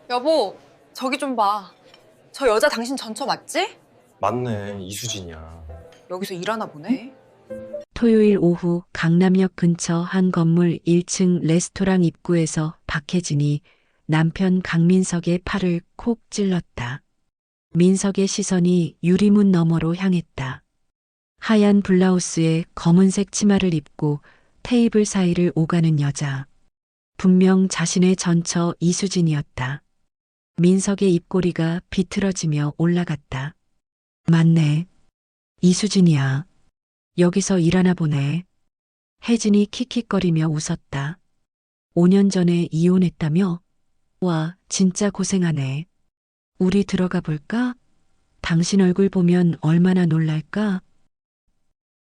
여보, 저기 좀 봐. 저 여자 당신 전처 맞지? 맞네, 이수진이야. 여기서 일하나 보네. 토요일 오후 강남역 근처 한 건물 1층 레스토랑 입구에서 박혜진이 남편 강민석의 팔을 콕 찔렀다. 민석의 시선이 유리문 너머로 향했다. 하얀 블라우스에 검은색 치마를 입고 테이블 사이를 오가는 여자. 분명 자신의 전처 이수진이었다. 민석의 입꼬리가 비틀어지며 올라갔다. 맞네. 이수진이야. 여기서 일하나 보네. 혜진이 킥킥거리며 웃었다. 5년 전에 이혼했다며? 와, 진짜 고생하네. 우리 들어가 볼까? 당신 얼굴 보면 얼마나 놀랄까?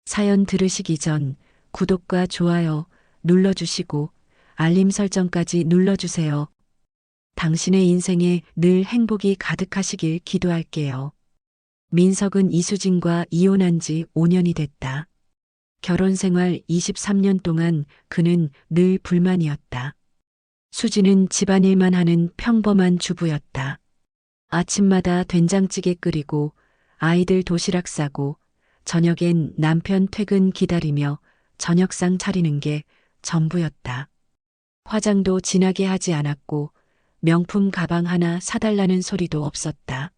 사연 들으시기 전 구독과 좋아요 눌러주시고 알림 설정까지 눌러주세요. 당신의 인생에 늘 행복이 가득하시길 기도할게요. 민석은 이수진과 이혼한 지 5년이 됐다. 결혼 생활 23년 동안 그는 늘 불만이었다. 수진은 집안일만 하는 평범한 주부였다. 아침마다 된장찌개 끓이고 아이들 도시락 싸고 저녁엔 남편 퇴근 기다리며 저녁상 차리는 게 전부였다. 화장도 진하게 하지 않았고 명품 가방 하나 사달라는 소리도 없었다.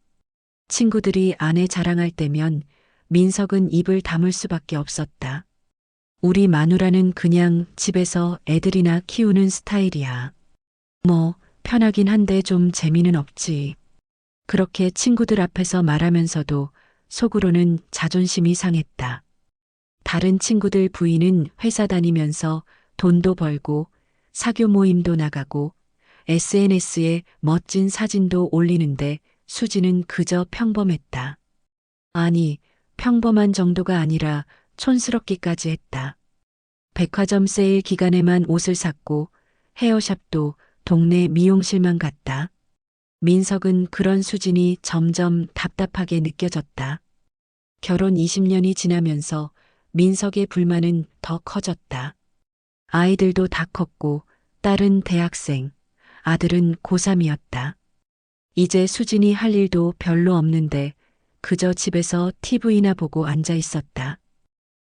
친구들이 아내 자랑할 때면 민석은 입을 다물 수밖에 없었다. 우리 마누라는 그냥 집에서 애들이나 키우는 스타일이야. 뭐, 편하긴 한데 좀 재미는 없지. 그렇게 친구들 앞에서 말하면서도 속으로는 자존심이 상했다. 다른 친구들 부인은 회사 다니면서 돈도 벌고 사교 모임도 나가고 SNS에 멋진 사진도 올리는데 수지는 그저 평범했다. 아니, 평범한 정도가 아니라 촌스럽기까지 했다. 백화점 세일 기간에만 옷을 샀고 헤어샵도 동네 미용실만 갔다. 민석은 그런 수진이 점점 답답하게 느껴졌다. 결혼 20년이 지나면서 민석의 불만은 더 커졌다. 아이들도 다 컸고 딸은 대학생, 아들은 고3이었다. 이제 수진이 할 일도 별로 없는데 그저 집에서 TV나 보고 앉아 있었다.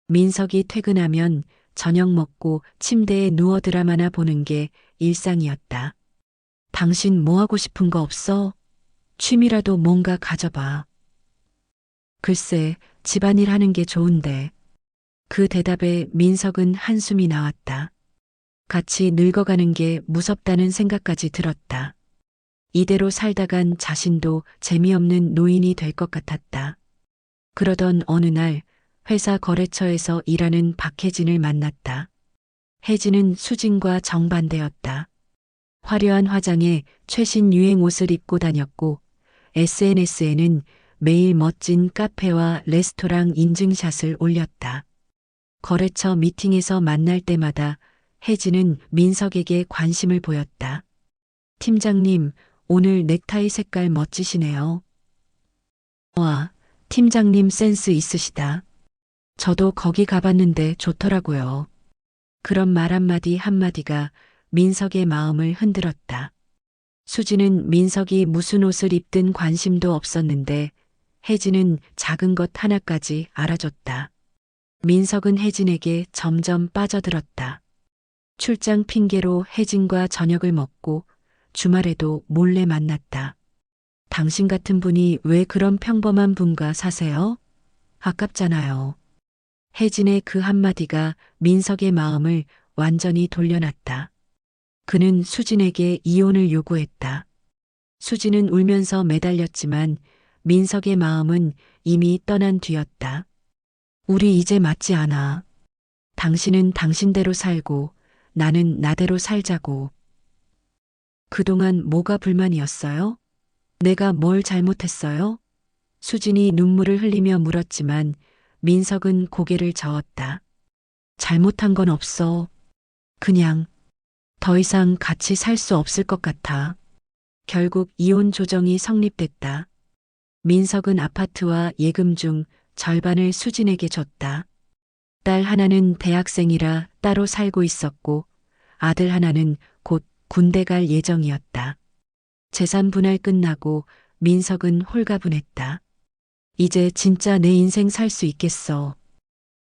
민석이 퇴근하면 저녁 먹고 침대에 누워 드라마나 보는 게 일상이었다. 당신 뭐 하고 싶은 거 없어? 취미라도 뭔가 가져봐. 글쎄, 집안일 하는 게 좋은데. 그 대답에 민석은 한숨이 나왔다. 같이 늙어가는 게 무섭다는 생각까지 들었다. 이대로 살다간 자신도 재미없는 노인이 될 것 같았다. 그러던 어느 날 회사 거래처에서 일하는 박혜진을 만났다. 혜진은 수진과 정반대였다. 화려한 화장에 최신 유행 옷을 입고 다녔고 SNS에는 매일 멋진 카페와 레스토랑 인증샷을 올렸다. 거래처 미팅에서 만날 때마다 혜진은 민석에게 관심을 보였다. 팀장님, 오늘 넥타이 색깔 멋지시네요. 와, 팀장님 센스 있으시다. 저도 거기 가봤는데 좋더라고요. 그런 말 한마디 한마디가 민석의 마음을 흔들었다. 수지는 민석이 무슨 옷을 입든 관심도 없었는데 혜진은 작은 것 하나까지 알아줬다. 민석은 혜진에게 점점 빠져들었다. 출장 핑계로 혜진과 저녁을 먹고 주말에도 몰래 만났다. 당신 같은 분이 왜 그런 평범한 분과 사세요? 아깝잖아요. 혜진의 그 한마디가 민석의 마음을 완전히 돌려놨다. 그는 수진에게 이혼을 요구했다. 수진은 울면서 매달렸지만 민석의 마음은 이미 떠난 뒤였다. 우리 이제 맞지 않아. 당신은 당신대로 살고 나는 나대로 살자고. 그동안 뭐가 불만이었어요? 내가 뭘 잘못했어요? 수진이 눈물을 흘리며 물었지만 민석은 고개를 저었다. 잘못한 건 없어. 그냥 더 이상 같이 살 수 없을 것 같아. 결국 이혼 조정이 성립됐다. 민석은 아파트와 예금 중 절반을 수진에게 줬다. 딸 하나는 대학생이라 따로 살고 있었고 아들 하나는 곧 군대 갈 예정이었다. 재산 분할 끝나고 민석은 홀가분했다. 이제 진짜 내 인생 살 수 있겠어.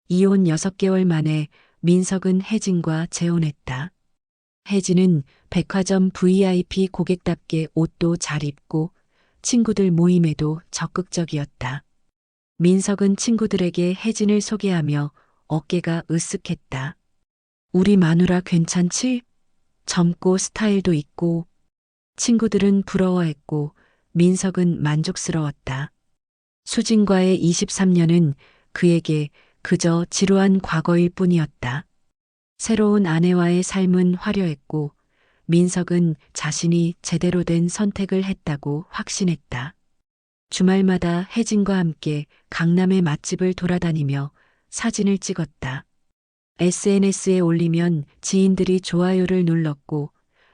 이혼 6개월 만에 민석은 혜진과 재혼했다. 혜진은 백화점 VIP 고객답게 옷도 잘 입고 친구들 모임에도 적극적이었다. 민석은 친구들에게 혜진을 소개하며 어깨가 으쓱했다. 우리 마누라 괜찮지? 젊고 스타일도 있고. 친구들은 부러워했고 민석은 만족스러웠다. 수진과의 23년은 그에게 그저 지루한 과거일 뿐이었다. 새로운 아내와의 삶은 화려했고 민석은 자신이 제대로 된 선택을 했다고 확신했다. 주말마다 혜진과 함께 강남의 맛집을 돌아다니며 사진을 찍었다. SNS에 올리면 지인들이 좋아요를 눌렀고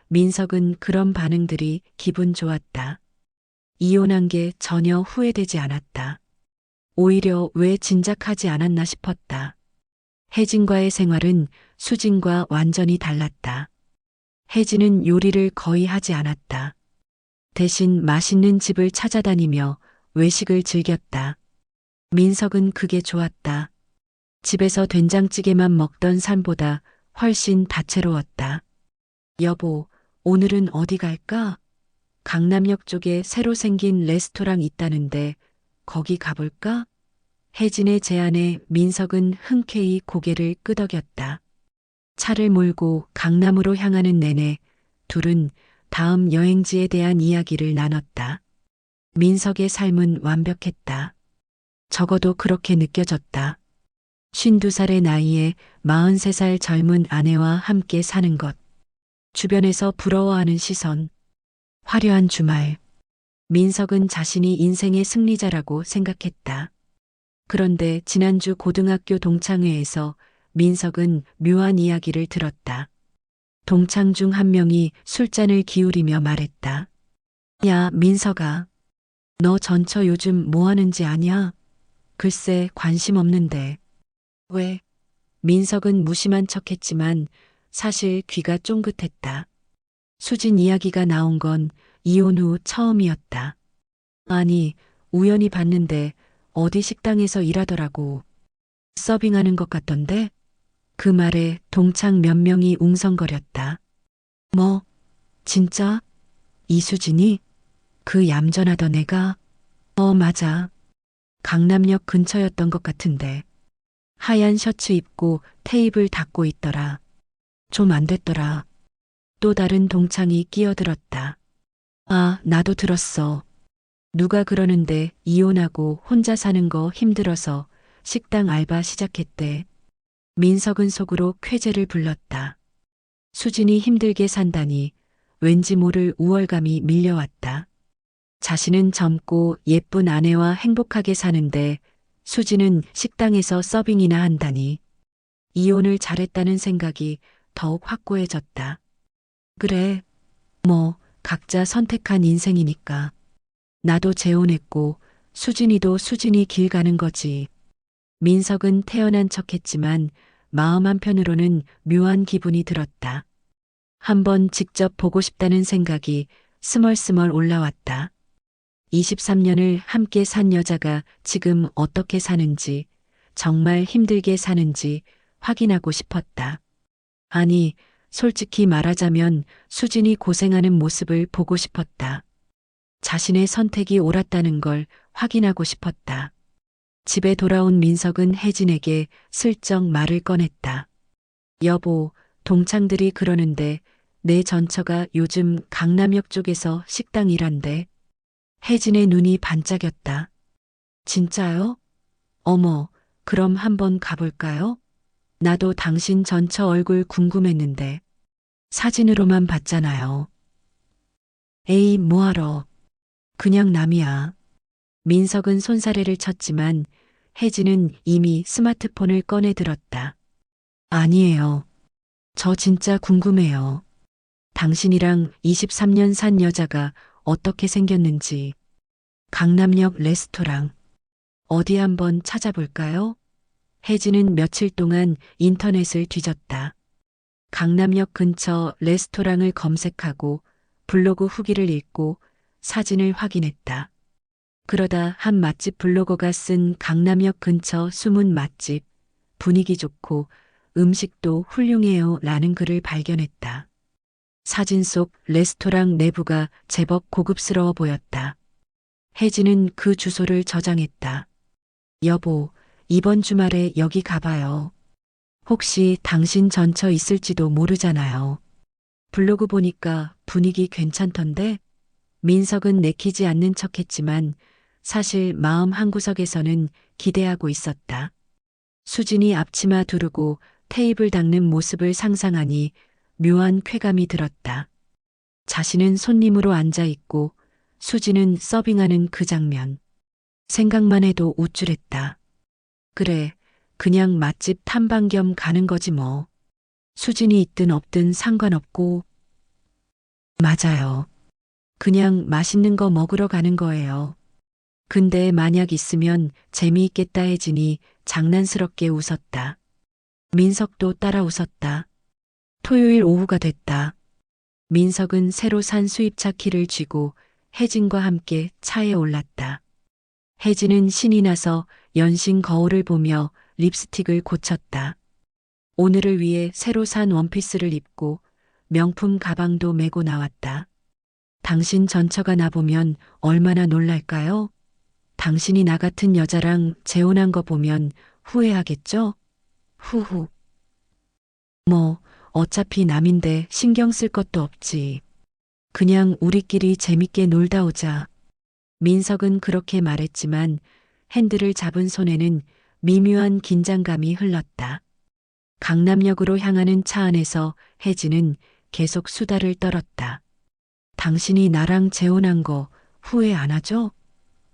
민석은 그런 반응들이 기분 좋았다. 이혼한 게 전혀 후회되지 않았다. 오히려 왜 진작하지 않았나 싶었다. 혜진과의 생활은 수진과 완전히 달랐다. 혜진은 요리를 거의 하지 않았다. 대신 맛있는 집을 찾아다니며 외식을 즐겼다. 민석은 그게 좋았다. 집에서 된장찌개만 먹던 삶보다 훨씬 다채로웠다. 여보, 오늘은 어디 갈까? 강남역 쪽에 새로 생긴 레스토랑 있다는데 거기 가볼까? 혜진의 제안에 민석은 흔쾌히 고개를 끄덕였다. 차를 몰고 강남으로 향하는 내내 둘은 다음 여행지에 대한 이야기를 나눴다. 민석의 삶은 완벽했다. 적어도 그렇게 느껴졌다. 52살의 나이에 43살 젊은 아내와 함께 사는 것. 주변에서 부러워하는 시선. 화려한 주말. 민석은 자신이 인생의 승리자라고 생각했다. 그런데 지난주 고등학교 동창회에서 민석은 묘한 이야기를 들었다. 동창 중 한 명이 술잔을 기울이며 말했다. 야, 민석아. 너 전처 요즘 뭐 하는지 아냐? 글쎄, 관심 없는데. 왜? 민석은 무심한 척했지만 사실 귀가 쫑긋했다. 수진 이야기가 나온 건 이혼 후 처음이었다. 아니, 우연히 봤는데 어디 식당에서 일하더라고. 서빙하는 것 같던데? 그 말에 동창 몇 명이 웅성거렸다. 뭐, 진짜? 이수진이? 그 얌전하던 애가? 맞아. 강남역 근처였던 것 같은데. 하얀 셔츠 입고 테이블 닦고 있더라. 좀 안 됐더라. 또 다른 동창이 끼어들었다. 아, 나도 들었어. 누가 그러는데 이혼하고 혼자 사는 거 힘들어서 식당 알바 시작했대. 민석은 속으로 쾌재를 불렀다. 수진이 힘들게 산다니 왠지 모를 우월감이 밀려왔다. 자신은 젊고 예쁜 아내와 행복하게 사는데 수진은 식당에서 서빙이나 한다니. 이혼을 잘했다는 생각이 더욱 확고해졌다. 그래, 뭐 각자 선택한 인생이니까. 나도 재혼했고 수진이도 수진이 길 가는 거지. 민석은 태연한 척했지만 마음 한편으로는 묘한 기분이 들었다. 한번 직접 보고 싶다는 생각이 스멀스멀 올라왔다. 23년을 함께 산 여자가 지금 어떻게 사는지, 정말 힘들게 사는지 확인하고 싶었다. 아니, 솔직히 말하자면 수진이 고생하는 모습을 보고 싶었다. 자신의 선택이 옳았다는 걸 확인하고 싶었다. 집에 돌아온 민석은 혜진에게 슬쩍 말을 꺼냈다. 여보, 동창들이 그러는데 내 전처가 요즘 강남역 쪽에서 식당 일한대. 혜진의 눈이 반짝였다. 진짜요? 어머, 그럼 한번 가볼까요? 나도 당신 전처 얼굴 궁금했는데 사진으로만 봤잖아요. 에이, 뭐하러. 그냥 남이야. 민석은 손사래를 쳤지만 혜진은 이미 스마트폰을 꺼내 들었다. 아니에요. 저 진짜 궁금해요. 당신이랑 23년 산 여자가 어떻게 생겼는지. 강남역 레스토랑. 어디 한번 찾아볼까요? 혜진은 며칠 동안 인터넷을 뒤졌다. 강남역 근처 레스토랑을 검색하고 블로그 후기를 읽고 사진을 확인했다. 그러다 한 맛집 블로거가 쓴 강남역 근처 숨은 맛집, 분위기 좋고 음식도 훌륭해요 라는 글을 발견했다. 사진 속 레스토랑 내부가 제법 고급스러워 보였다. 혜진은 그 주소를 저장했다. 여보, 이번 주말에 여기 가봐요. 혹시 당신 전처 있을지도 모르잖아요. 블로그 보니까 분위기 괜찮던데? 민석은 내키지 않는 척했지만 사실 마음 한구석에서는 기대하고 있었다. 수진이 앞치마 두르고 테이블 닦는 모습을 상상하니 묘한 쾌감이 들었다. 자신은 손님으로 앉아 있고 수진은 서빙하는 그 장면. 생각만 해도 우쭐했다. 그래, 그냥 맛집 탐방 겸 가는 거지 뭐. 수진이 있든 없든 상관없고. 맞아요. 그냥 맛있는 거 먹으러 가는 거예요. 근데 만약 있으면 재미있겠다 혜진이 장난스럽게 웃었다. 민석도 따라 웃었다. 토요일 오후가 됐다. 민석은 새로 산 수입차 키를 쥐고 혜진과 함께 차에 올랐다. 혜진은 신이 나서 연신 거울을 보며 립스틱을 고쳤다. 오늘을 위해 새로 산 원피스를 입고 명품 가방도 메고 나왔다. 당신 전처가 나보면 얼마나 놀랄까요? 당신이 나 같은 여자랑 재혼한 거 보면 후회하겠죠? 후후. 뭐, 어차피 남인데 신경 쓸 것도 없지. 그냥 우리끼리 재밌게 놀다 오자. 민석은 그렇게 말했지만 핸들을 잡은 손에는 미묘한 긴장감이 흘렀다. 강남역으로 향하는 차 안에서 혜진은 계속 수다를 떨었다. 당신이 나랑 재혼한 거 후회 안 하죠?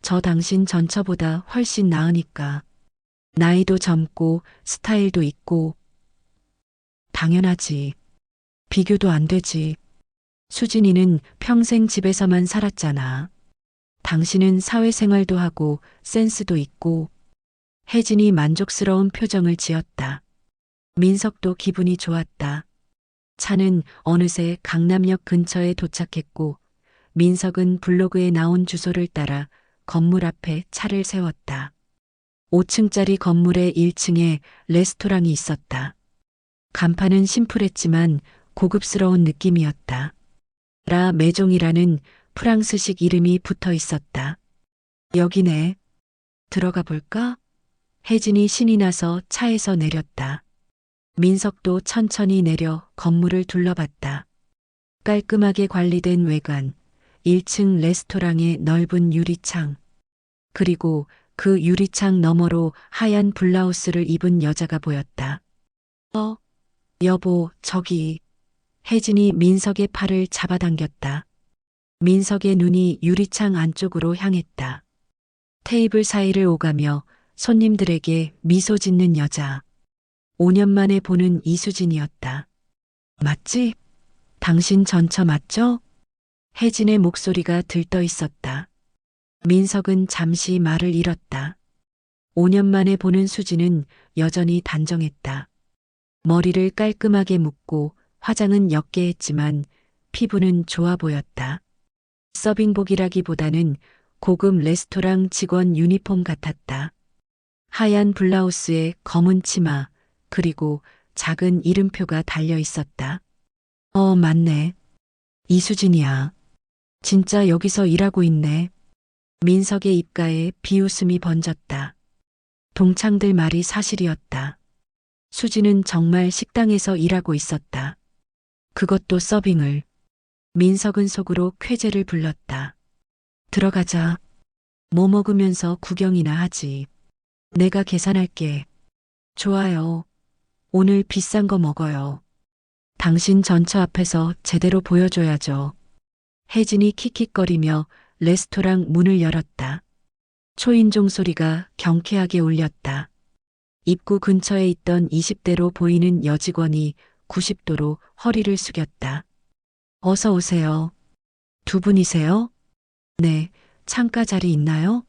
저 당신 전처보다 훨씬 나으니까. 나이도 젊고 스타일도 있고. 당연하지. 비교도 안 되지. 수진이는 평생 집에서만 살았잖아. 당신은 사회생활도 하고 센스도 있고. 혜진이 만족스러운 표정을 지었다. 민석도 기분이 좋았다. 차는 어느새 강남역 근처에 도착했고 민석은 블로그에 나온 주소를 따라 건물 앞에 차를 세웠다. 5층짜리 건물의 1층에 레스토랑이 있었다. 간판은 심플했지만 고급스러운 느낌이었다. 라 메종이라는 프랑스식 이름이 붙어 있었다. 여기네. 들어가 볼까? 혜진이 신이 나서 차에서 내렸다. 민석도 천천히 내려 건물을 둘러봤다. 깔끔하게 관리된 외관, 1층 레스토랑의 넓은 유리창, 그리고 그 유리창 너머로 하얀 블라우스를 입은 여자가 보였다. 여보, 저기. 혜진이 민석의 팔을 잡아당겼다. 민석의 눈이 유리창 안쪽으로 향했다. 테이블 사이를 오가며 손님들에게 미소 짓는 여자. 5년 만에 보는 이수진이었다. 맞지? 당신 전처 맞죠? 혜진의 목소리가 들떠 있었다. 민석은 잠시 말을 잃었다. 5년 만에 보는 수진은 여전히 단정했다. 머리를 깔끔하게 묶고 화장은 옅게 했지만 피부는 좋아 보였다. 서빙복이라기보다는 고급 레스토랑 직원 유니폼 같았다. 하얀 블라우스에 검은 치마, 그리고 작은 이름표가 달려 있었다. 맞네. 이수진이야. 진짜 여기서 일하고 있네. 민석의 입가에 비웃음이 번졌다. 동창들 말이 사실이었다. 수진은 정말 식당에서 일하고 있었다. 그것도 서빙을. 민석은 속으로 쾌재를 불렀다. 들어가자. 뭐 먹으면서 구경이나 하지. 내가 계산할게. 좋아요. 오늘 비싼 거 먹어요. 당신 전처 앞에서 제대로 보여줘야죠. 혜진이 킥킥거리며 레스토랑 문을 열었다. 초인종 소리가 경쾌하게 울렸다. 입구 근처에 있던 20대로 보이는 여직원이 90도로 허리를 숙였다. 어서 오세요. 두 분이세요? 네, 창가 자리 있나요?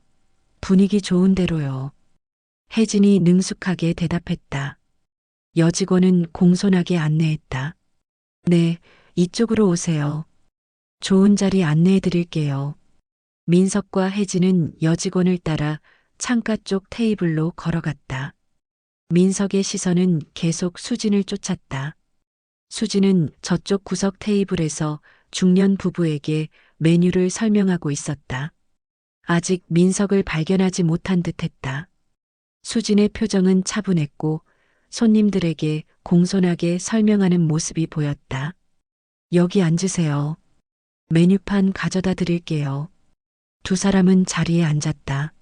분위기 좋은 대로요. 혜진이 능숙하게 대답했다. 여직원은 공손하게 안내했다. 네, 이쪽으로 오세요. 좋은 자리 안내해 드릴게요. 민석과 혜진은 여직원을 따라 창가 쪽 테이블로 걸어갔다. 민석의 시선은 계속 수진을 쫓았다. 수진은 저쪽 구석 테이블에서 중년 부부에게 메뉴를 설명하고 있었다. 아직 민석을 발견하지 못한 듯했다. 수진의 표정은 차분했고 손님들에게 공손하게 설명하는 모습이 보였다. 여기 앉으세요. 메뉴판 가져다 드릴게요. 두 사람은 자리에 앉았다.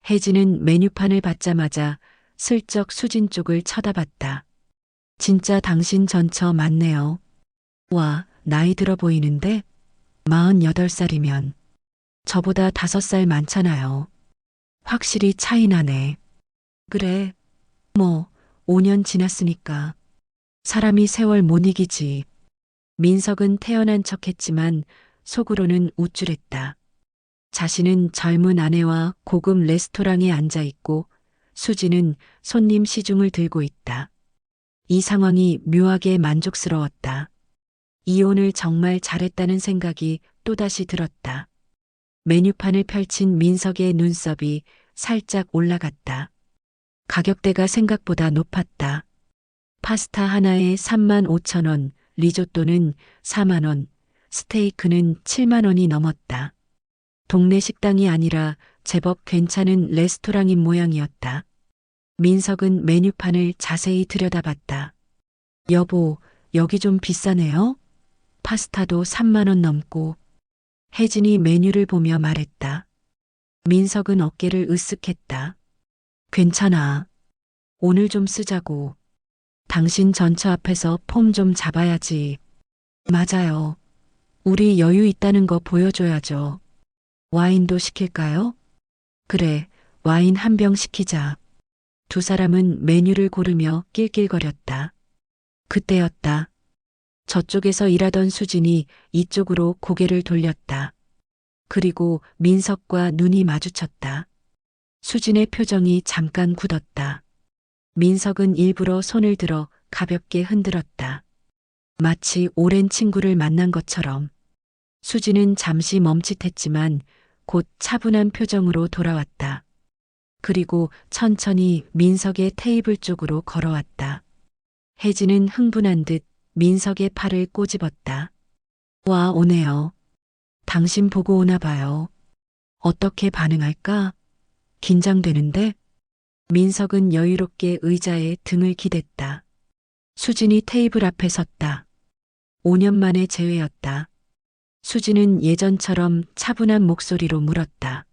혜진은 메뉴판을 받자마자 슬쩍 수진 쪽을 쳐다봤다. 진짜 당신 전처 맞네요. 와, 나이 들어 보이는데? 48살이면 저보다 5살 많잖아요. 확실히 차이 나네. 그래, 뭐 5년 지났으니까 사람이 세월 못 이기지. 민석은 태연한 척했지만 속으로는 우쭐했다. 자신은 젊은 아내와 고급 레스토랑에 앉아 있고 수지는 손님 시중을 들고 있다. 이 상황이 묘하게 만족스러웠다. 이혼을 정말 잘했다는 생각이 또다시 들었다. 메뉴판을 펼친 민석의 눈썹이 살짝 올라갔다. 가격대가 생각보다 높았다. 파스타 하나에 35,000원, 리조또는 4만원, 스테이크는 7만원이 넘었다. 동네 식당이 아니라 제법 괜찮은 레스토랑인 모양이었다. 민석은 메뉴판을 자세히 들여다봤다. 여보, 여기 좀 비싸네요? 파스타도 3만원 넘고. 혜진이 메뉴를 보며 말했다. 민석은 어깨를 으쓱했다. 괜찮아. 오늘 좀 쓰자고. 당신 전처 앞에서 폼 좀 잡아야지. 맞아요. 우리 여유 있다는 거 보여줘야죠. 와인도 시킬까요? 그래, 와인 한 병 시키자. 두 사람은 메뉴를 고르며 낄낄거렸다. 그때였다. 저쪽에서 일하던 수진이 이쪽으로 고개를 돌렸다. 그리고 민석과 눈이 마주쳤다. 수진의 표정이 잠깐 굳었다. 민석은 일부러 손을 들어 가볍게 흔들었다. 마치 오랜 친구를 만난 것처럼. 수진은 잠시 멈칫했지만 곧 차분한 표정으로 돌아왔다. 그리고 천천히 민석의 테이블 쪽으로 걸어왔다. 혜진은 흥분한 듯 민석의 팔을 꼬집었다. 와, 오네요. 당신 보고 오나 봐요. 어떻게 반응할까? 긴장되는데? 민석은 여유롭게 의자에 등을 기댔다. 수진이 테이블 앞에 섰다. 5년 만의 재회였다. 수진은 예전처럼 차분한 목소리로 물었다.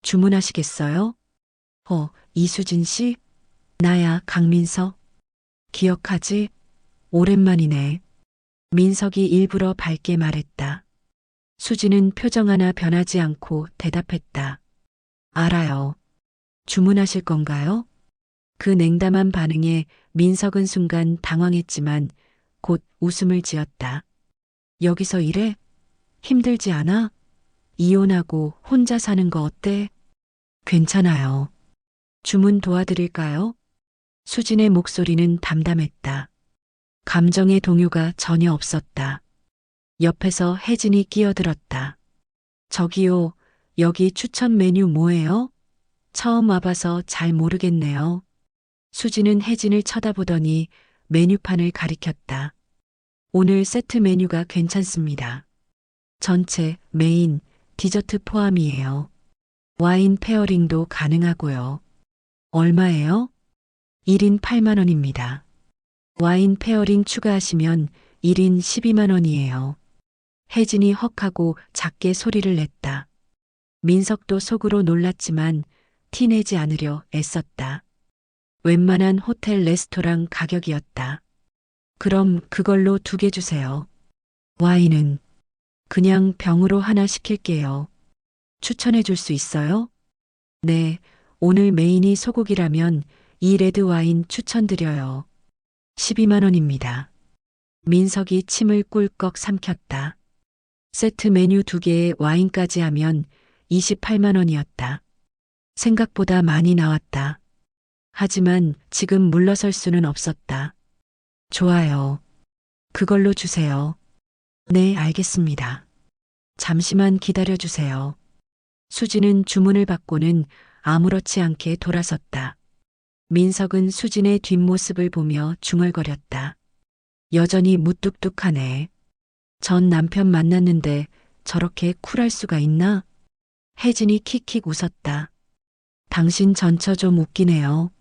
주문하시겠어요? 이수진 씨? 나야, 강민석. 기억하지? 오랜만이네. 민석이 일부러 밝게 말했다. 수진은 표정 하나 변하지 않고 대답했다. 알아요. 주문하실 건가요? 그 냉담한 반응에 민석은 순간 당황했지만 곧 웃음을 지었다. 여기서 일해? 힘들지 않아? 이혼하고 혼자 사는 거 어때? 괜찮아요. 주문 도와드릴까요? 수진의 목소리는 담담했다. 감정의 동요가 전혀 없었다. 옆에서 혜진이 끼어들었다. 저기요, 여기 추천 메뉴 뭐예요? 처음 와봐서 잘 모르겠네요. 수진은 혜진을 쳐다보더니 메뉴판을 가리켰다. 오늘 세트 메뉴가 괜찮습니다. 전체, 메인, 디저트 포함이에요. 와인 페어링도 가능하고요. 얼마예요? 1인 8만 원입니다. 와인 페어링 추가하시면 1인 12만 원이에요. 혜진이 헉하고 작게 소리를 냈다. 민석도 속으로 놀랐지만 티내지 않으려 애썼다. 웬만한 호텔 레스토랑 가격이었다. 그럼 그걸로 2개 주세요. 와인은 그냥 병으로 하나 시킬게요. 추천해 줄 수 있어요? 네, 오늘 메인이 소고기라면 이 레드 와인 추천드려요. 12만 원입니다. 민석이 침을 꿀꺽 삼켰다. 세트 메뉴 2개에 와인까지 하면 28만 원이었다. 생각보다 많이 나왔다. 하지만 지금 물러설 수는 없었다. 좋아요. 그걸로 주세요. 네, 알겠습니다. 잠시만 기다려 주세요. 수진은 주문을 받고는 아무렇지 않게 돌아섰다. 민석은 수진의 뒷모습을 보며 중얼거렸다. 여전히 무뚝뚝하네. 전 남편 만났는데 저렇게 쿨할 수가 있나? 혜진이 킥킥 웃었다. 당신 전처 좀 웃기네요.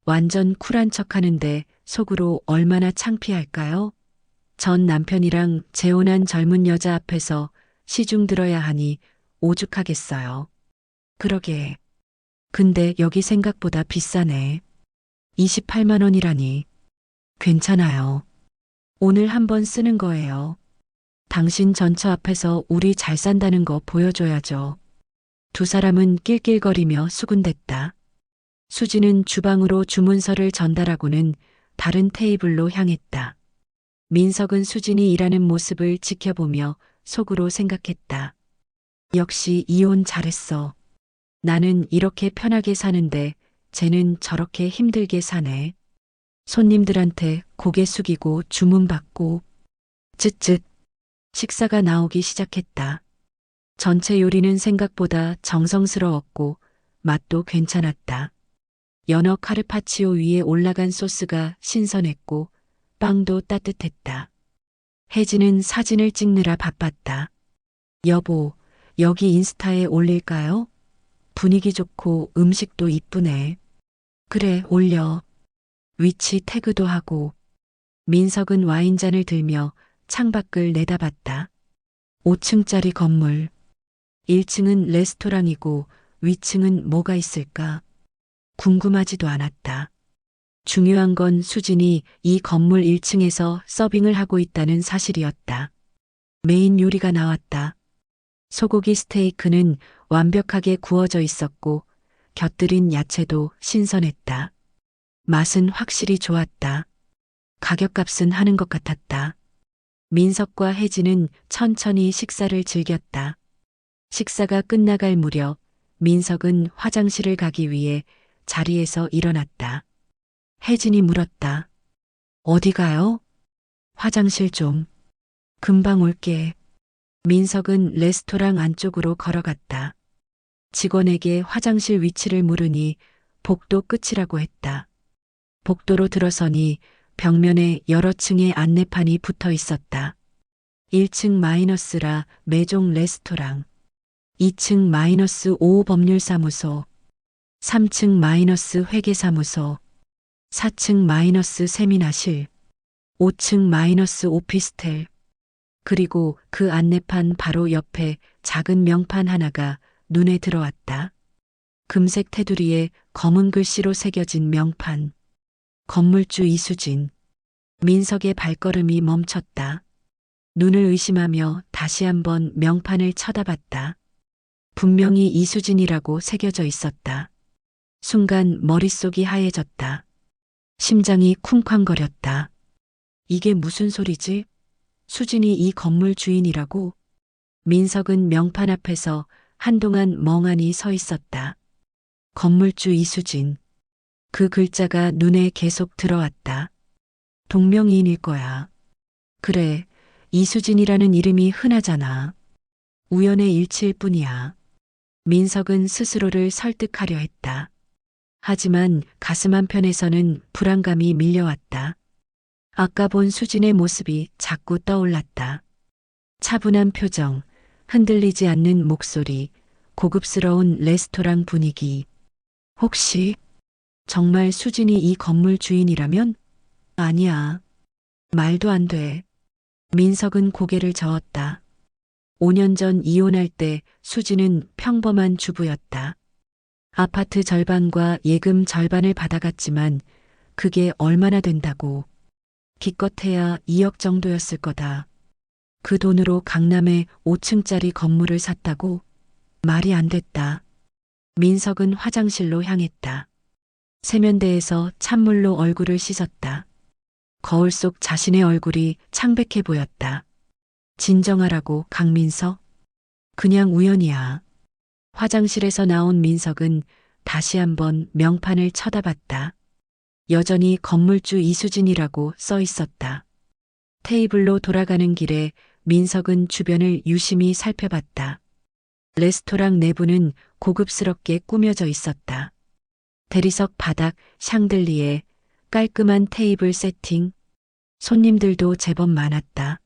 완전 쿨한 척 하는데 속으로 얼마나 창피할까요? 전 남편이랑 재혼한 젊은 여자 앞에서 시중 들어야 하니 오죽하겠어요. 그러게. 근데 여기 생각보다 비싸네. 28만 원이라니. 괜찮아요. 오늘 한번 쓰는 거예요. 당신 전처 앞에서 우리 잘 산다는 거 보여줘야죠. 두 사람은 낄낄거리며 수군댔다. 수지는 주방으로 주문서를 전달하고는 다른 테이블로 향했다. 민석은 수진이 일하는 모습을 지켜보며 속으로 생각했다. 역시 이혼 잘했어. 나는 이렇게 편하게 사는데 쟤는 저렇게 힘들게 사네. 손님들한테 고개 숙이고 주문받고 쯧쯧 식사가 나오기 시작했다. 전체 요리는 생각보다 정성스러웠고 맛도 괜찮았다. 연어 카르파치오 위에 올라간 소스가 신선했고 빵도 따뜻했다. 혜진은 사진을 찍느라 바빴다. 여보, 여기 인스타에 올릴까요? 분위기 좋고 음식도 이쁘네. 그래, 올려. 위치 태그도 하고. 민석은 와인잔을 들며 창밖을 내다봤다. 5층짜리 건물. 1층은 레스토랑이고 위층은 뭐가 있을까? 궁금하지도 않았다. 중요한 건 수진이 이 건물 1층에서 서빙을 하고 있다는 사실이었다. 메인 요리가 나왔다. 소고기 스테이크는 완벽하게 구워져 있었고 곁들인 야채도 신선했다. 맛은 확실히 좋았다. 가격값은 하는 것 같았다. 민석과 혜진은 천천히 식사를 즐겼다. 식사가 끝나갈 무렵 민석은 화장실을 가기 위해 자리에서 일어났다. 혜진이 물었다. 어디 가요? 화장실 좀. 금방 올게. 민석은 레스토랑 안쪽으로 걸어갔다. 직원에게 화장실 위치를 물으니 복도 끝이라고 했다. 복도로 들어서니 벽면에 여러 층의 안내판이 붙어 있었다. 1층 마이너스라 매종 레스토랑, 2층 -5 법률사무소, 3층 -회계사무소, 4층 세미나실, 5층 오피스텔, 그리고 그 안내판 바로 옆에 작은 명판 하나가 눈에 들어왔다. 금색 테두리에 검은 글씨로 새겨진 명판. 건물주 이수진. 민석의 발걸음이 멈췄다. 눈을 의심하며 다시 한번 명판을 쳐다봤다. 분명히 이수진이라고 새겨져 있었다. 순간 머릿속이 하얘졌다. 심장이 쿵쾅거렸다. 이게 무슨 소리지? 수진이 이 건물 주인이라고? 민석은 명판 앞에서 한동안 멍하니 서 있었다. 건물주 이수진. 그 글자가 눈에 계속 들어왔다. 동명이인일 거야. 그래, 이수진이라는 이름이 흔하잖아. 우연의 일치일 뿐이야. 민석은 스스로를 설득하려 했다. 하지만 가슴 한편에서는 불안감이 밀려왔다. 아까 본 수진의 모습이 자꾸 떠올랐다. 차분한 표정, 흔들리지 않는 목소리, 고급스러운 레스토랑 분위기. 혹시 정말 수진이 이 건물 주인이라면? 아니야. 말도 안 돼. 민석은 고개를 저었다. 5년 전 이혼할 때 수진은 평범한 주부였다. 아파트 절반과 예금 절반을 받아갔지만 그게 얼마나 된다고. 기껏해야 2억 정도였을 거다. 그 돈으로 강남에 5층짜리 건물을 샀다고? 말이 안 됐다. 민석은 화장실로 향했다. 세면대에서 찬물로 얼굴을 씻었다. 거울 속 자신의 얼굴이 창백해 보였다. 진정하라고, 강민석. 그냥 우연이야. 화장실에서 나온 민석은 다시 한번 명판을 쳐다봤다. 여전히 건물주 이수진이라고 써 있었다. 테이블로 돌아가는 길에 민석은 주변을 유심히 살펴봤다. 레스토랑 내부는 고급스럽게 꾸며져 있었다. 대리석 바닥 샹들리에 깔끔한 테이블 세팅, 손님들도 제법 많았다.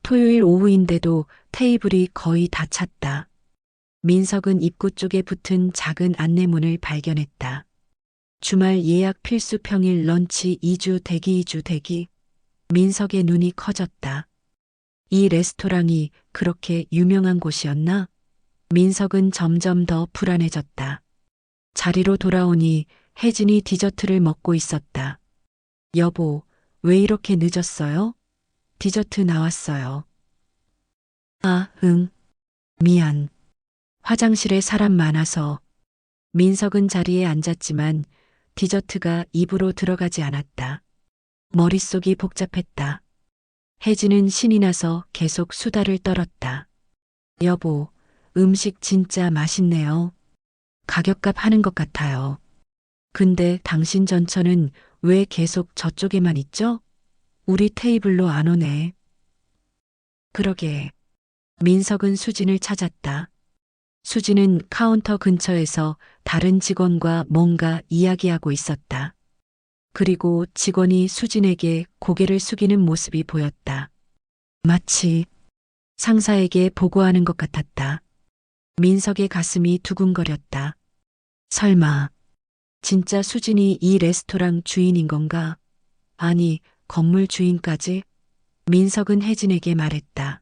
토요일 오후인데도 테이블이 거의 다 찼다. 민석은 입구 쪽에 붙은 작은 안내문을 발견했다. 주말 예약 필수 평일 런치 2주 대기. 민석의 눈이 커졌다. 이 레스토랑이 그렇게 유명한 곳이었나? 민석은 점점 더 불안해졌다. 자리로 돌아오니 혜진이 디저트를 먹고 있었다. 여보, 왜 이렇게 늦었어요? 디저트 나왔어요. 아, 응. 미안. 화장실에 사람 많아서. 민석은 자리에 앉았지만 디저트가 입으로 들어가지 않았다. 머릿속이 복잡했다. 혜진은 신이 나서 계속 수다를 떨었다. 여보, 음식 진짜 맛있네요. 가격값 하는 것 같아요. 근데 당신 전처는 왜 계속 저쪽에만 있죠? 우리 테이블로 안 오네. 그러게. 민석은 수진을 찾았다. 수진은 카운터 근처에서 다른 직원과 뭔가 이야기하고 있었다. 그리고 직원이 수진에게 고개를 숙이는 모습이 보였다. 마치 상사에게 보고하는 것 같았다. 민석의 가슴이 두근거렸다. 설마 진짜 수진이 이 레스토랑 주인인 건가? 아니, 건물 주인까지? 민석은 혜진에게 말했다.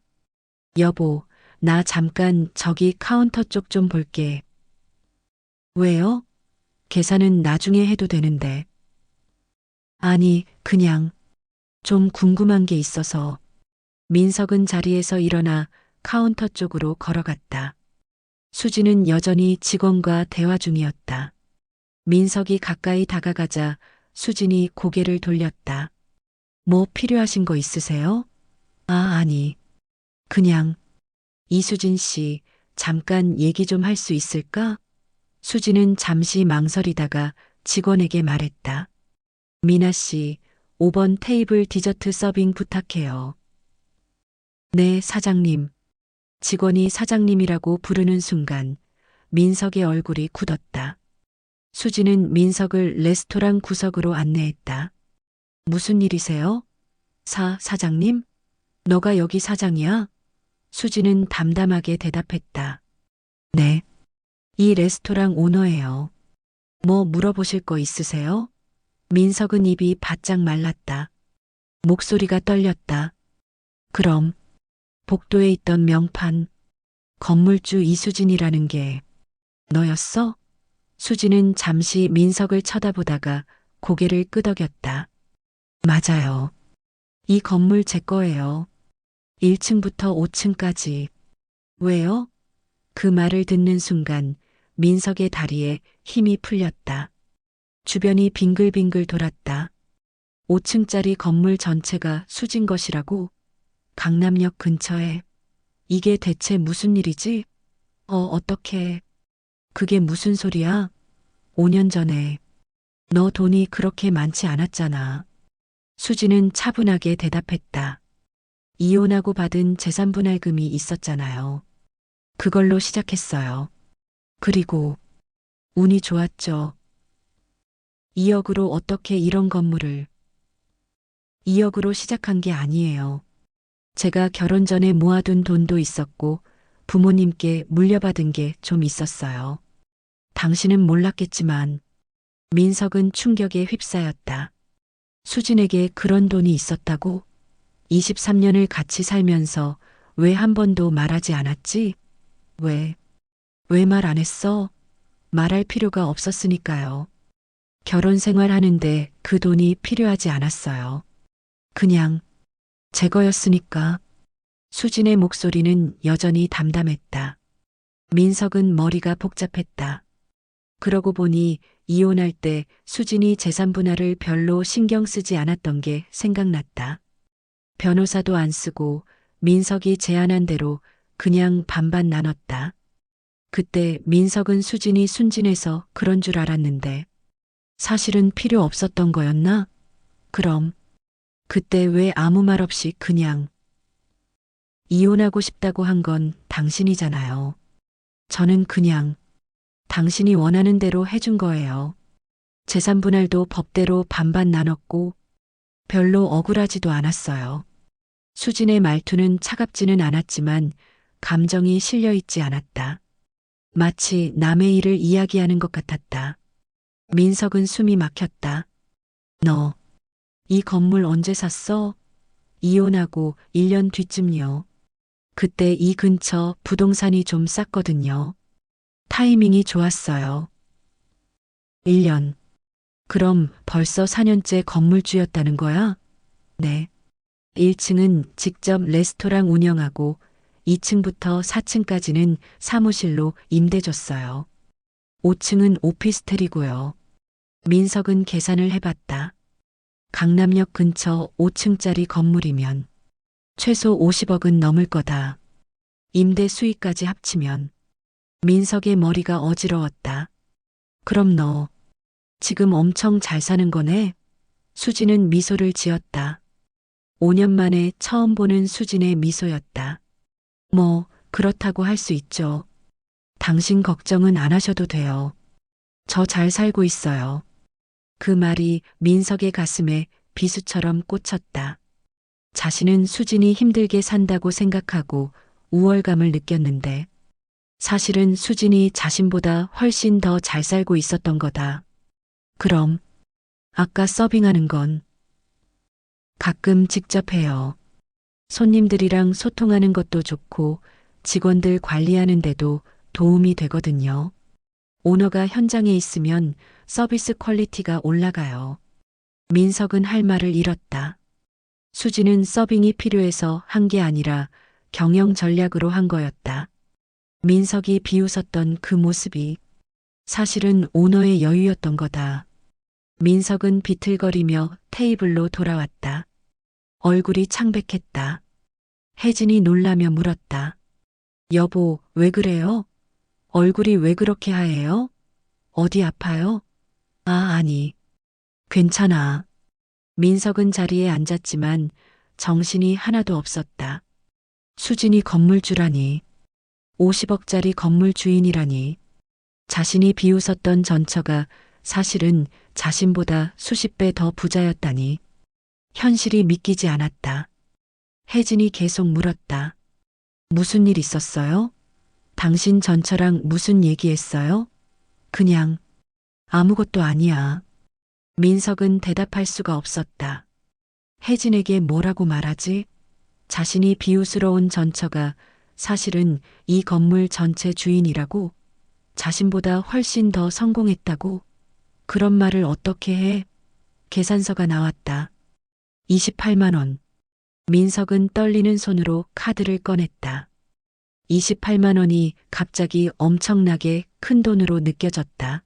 여보, 나 잠깐 저기 카운터 쪽 좀 볼게. 왜요? 계산은 나중에 해도 되는데. 아니, 그냥 좀 궁금한 게 있어서. 민석은 자리에서 일어나 카운터 쪽으로 걸어갔다. 수지는 여전히 직원과 대화 중이었다. 민석이 가까이 다가가자 수진이 고개를 돌렸다. 뭐 필요하신 거 있으세요? 아, 아니. 그냥 이수진 씨, 잠깐 얘기 좀 할 수 있을까? 수진은 잠시 망설이다가 직원에게 말했다. 미나 씨, 5번 테이블 디저트 서빙 부탁해요. 네, 사장님. 직원이 사장님이라고 부르는 순간 민석의 얼굴이 굳었다. 수진은 민석을 레스토랑 구석으로 안내했다. 무슨 일이세요? 사장님? 너가 여기 사장이야? 수진은 담담하게 대답했다. 네. 이 레스토랑 오너예요. 뭐 물어보실 거 있으세요? 민석은 입이 바짝 말랐다. 목소리가 떨렸다. 그럼 복도에 있던 명판, 건물주 이수진이라는 게 너였어? 수진은 잠시 민석을 쳐다보다가 고개를 끄덕였다. 맞아요. 이 건물 제 거예요. 1층부터 5층까지. 왜요? 그 말을 듣는 순간 민석의 다리에 힘이 풀렸다. 주변이 빙글빙글 돌았다. 5층짜리 건물 전체가 수진 것이라고? 강남역 근처에. 이게 대체 무슨 일이지? 어떻게. 그게 무슨 소리야? 5년 전에. 너 돈이 그렇게 많지 않았잖아. 수진은 차분하게 대답했다. 이혼하고 받은 재산분할금이 있었잖아요. 그걸로 시작했어요. 그리고 운이 좋았죠. 2억으로 어떻게 이런 건물을. 2억으로 시작한 게 아니에요. 제가 결혼 전에 모아둔 돈도 있었고 부모님께 물려받은 게 좀 있었어요. 당신은 몰랐겠지만 민석은 충격에 휩싸였다. 수진에게 그런 돈이 있었다고? 23년을 같이 살면서 왜 한 번도 말하지 않았지? 왜 말 안 했어? 말할 필요가 없었으니까요. 결혼 생활하는데 그 돈이 필요하지 않았어요. 그냥 제 거였으니까. 수진의 목소리는 여전히 담담했다. 민석은 머리가 복잡했다. 그러고 보니 이혼할 때 수진이 재산 분할을 별로 신경 쓰지 않았던 게 생각났다. 변호사도 안 쓰고 민석이 제안한 대로 그냥 반반 나눴다. 그때 민석은 수진이 순진해서 그런 줄 알았는데 사실은 필요 없었던 거였나? 그럼 그때 왜 아무 말 없이 그냥 이혼하고 싶다고 한 건 당신이잖아요. 저는 그냥 당신이 원하는 대로 해준 거예요. 재산 분할도 법대로 반반 나눴고 별로 억울하지도 않았어요. 수진의 말투는 차갑지는 않았지만 감정이 실려 있지 않았다. 마치 남의 일을 이야기하는 것 같았다. 민석은 숨이 막혔다. 너, 이 건물 언제 샀어? 이혼하고 1년 뒤쯤요. 그때 이 근처 부동산이 좀 쌌거든요. 타이밍이 좋았어요. 1년. 그럼 벌써 4년째 건물주였다는 거야? 네. 1층은 직접 레스토랑 운영하고 2층부터 4층까지는 사무실로 임대줬어요. 5층은 오피스텔이고요. 민석은 계산을 해봤다. 강남역 근처 5층짜리 건물이면 최소 50억은 넘을 거다. 임대 수익까지 합치면 민석의 머리가 어지러웠다. 그럼 너 지금 엄청 잘 사는 거네? 수진은 미소를 지었다. 5년 만에 처음 보는 수진의 미소였다. 뭐 그렇다고 할 수 있죠. 당신 걱정은 안 하셔도 돼요. 저 잘 살고 있어요. 그 말이 민석의 가슴에 비수처럼 꽂혔다. 자신은 수진이 힘들게 산다고 생각하고 우월감을 느꼈는데 사실은 수진이 자신보다 훨씬 더 잘 살고 있었던 거다. 그럼 아까 서빙하는 건 가끔 직접 해요. 손님들이랑 소통하는 것도 좋고 직원들 관리하는데도 도움이 되거든요. 오너가 현장에 있으면 서비스 퀄리티가 올라가요. 민석은 할 말을 잃었다. 수지는 서빙이 필요해서 한 게 아니라 경영 전략으로 한 거였다. 민석이 비웃었던 그 모습이 사실은 오너의 여유였던 거다. 민석은 비틀거리며 테이블로 돌아왔다. 얼굴이 창백했다. 혜진이 놀라며 물었다. 여보, 왜 그래요? 얼굴이 왜 그렇게 하얘요? 어디 아파요? 아니. 괜찮아. 민석은 자리에 앉았지만 정신이 하나도 없었다. 수진이 건물주라니. 50억짜리 건물 주인이라니. 자신이 비웃었던 전처가 사실은 자신보다 수십 배 더 부자였다니. 현실이 믿기지 않았다. 혜진이 계속 물었다. 무슨 일 있었어요? 당신 전처랑 무슨 얘기했어요? 그냥 아무것도 아니야. 민석은 대답할 수가 없었다. 혜진에게 뭐라고 말하지? 자신이 비웃스러운 전처가 사실은 이 건물 전체 주인이라고? 자신보다 훨씬 더 성공했다고? 그런 말을 어떻게 해? 계산서가 나왔다. 28만 원. 민석은 떨리는 손으로 카드를 꺼냈다. 28만 원이 갑자기 엄청나게 큰 돈으로 느껴졌다.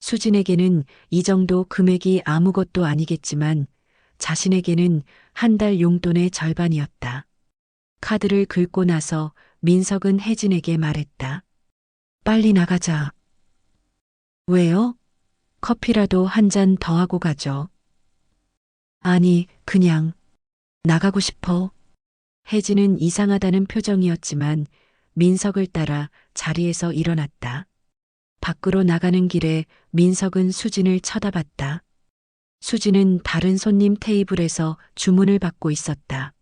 수진에게는 이 정도 금액이 아무것도 아니겠지만 자신에게는 한 달 용돈의 절반이었다. 카드를 긁고 나서 민석은 혜진에게 말했다. 빨리 나가자. 왜요? 커피라도 한 잔 더 하고 가죠. 아니, 그냥 나가고 싶어. 혜진은 이상하다는 표정이었지만 민석을 따라 자리에서 일어났다. 밖으로 나가는 길에 민석은 수진을 쳐다봤다. 수진은 다른 손님 테이블에서 주문을 받고 있었다.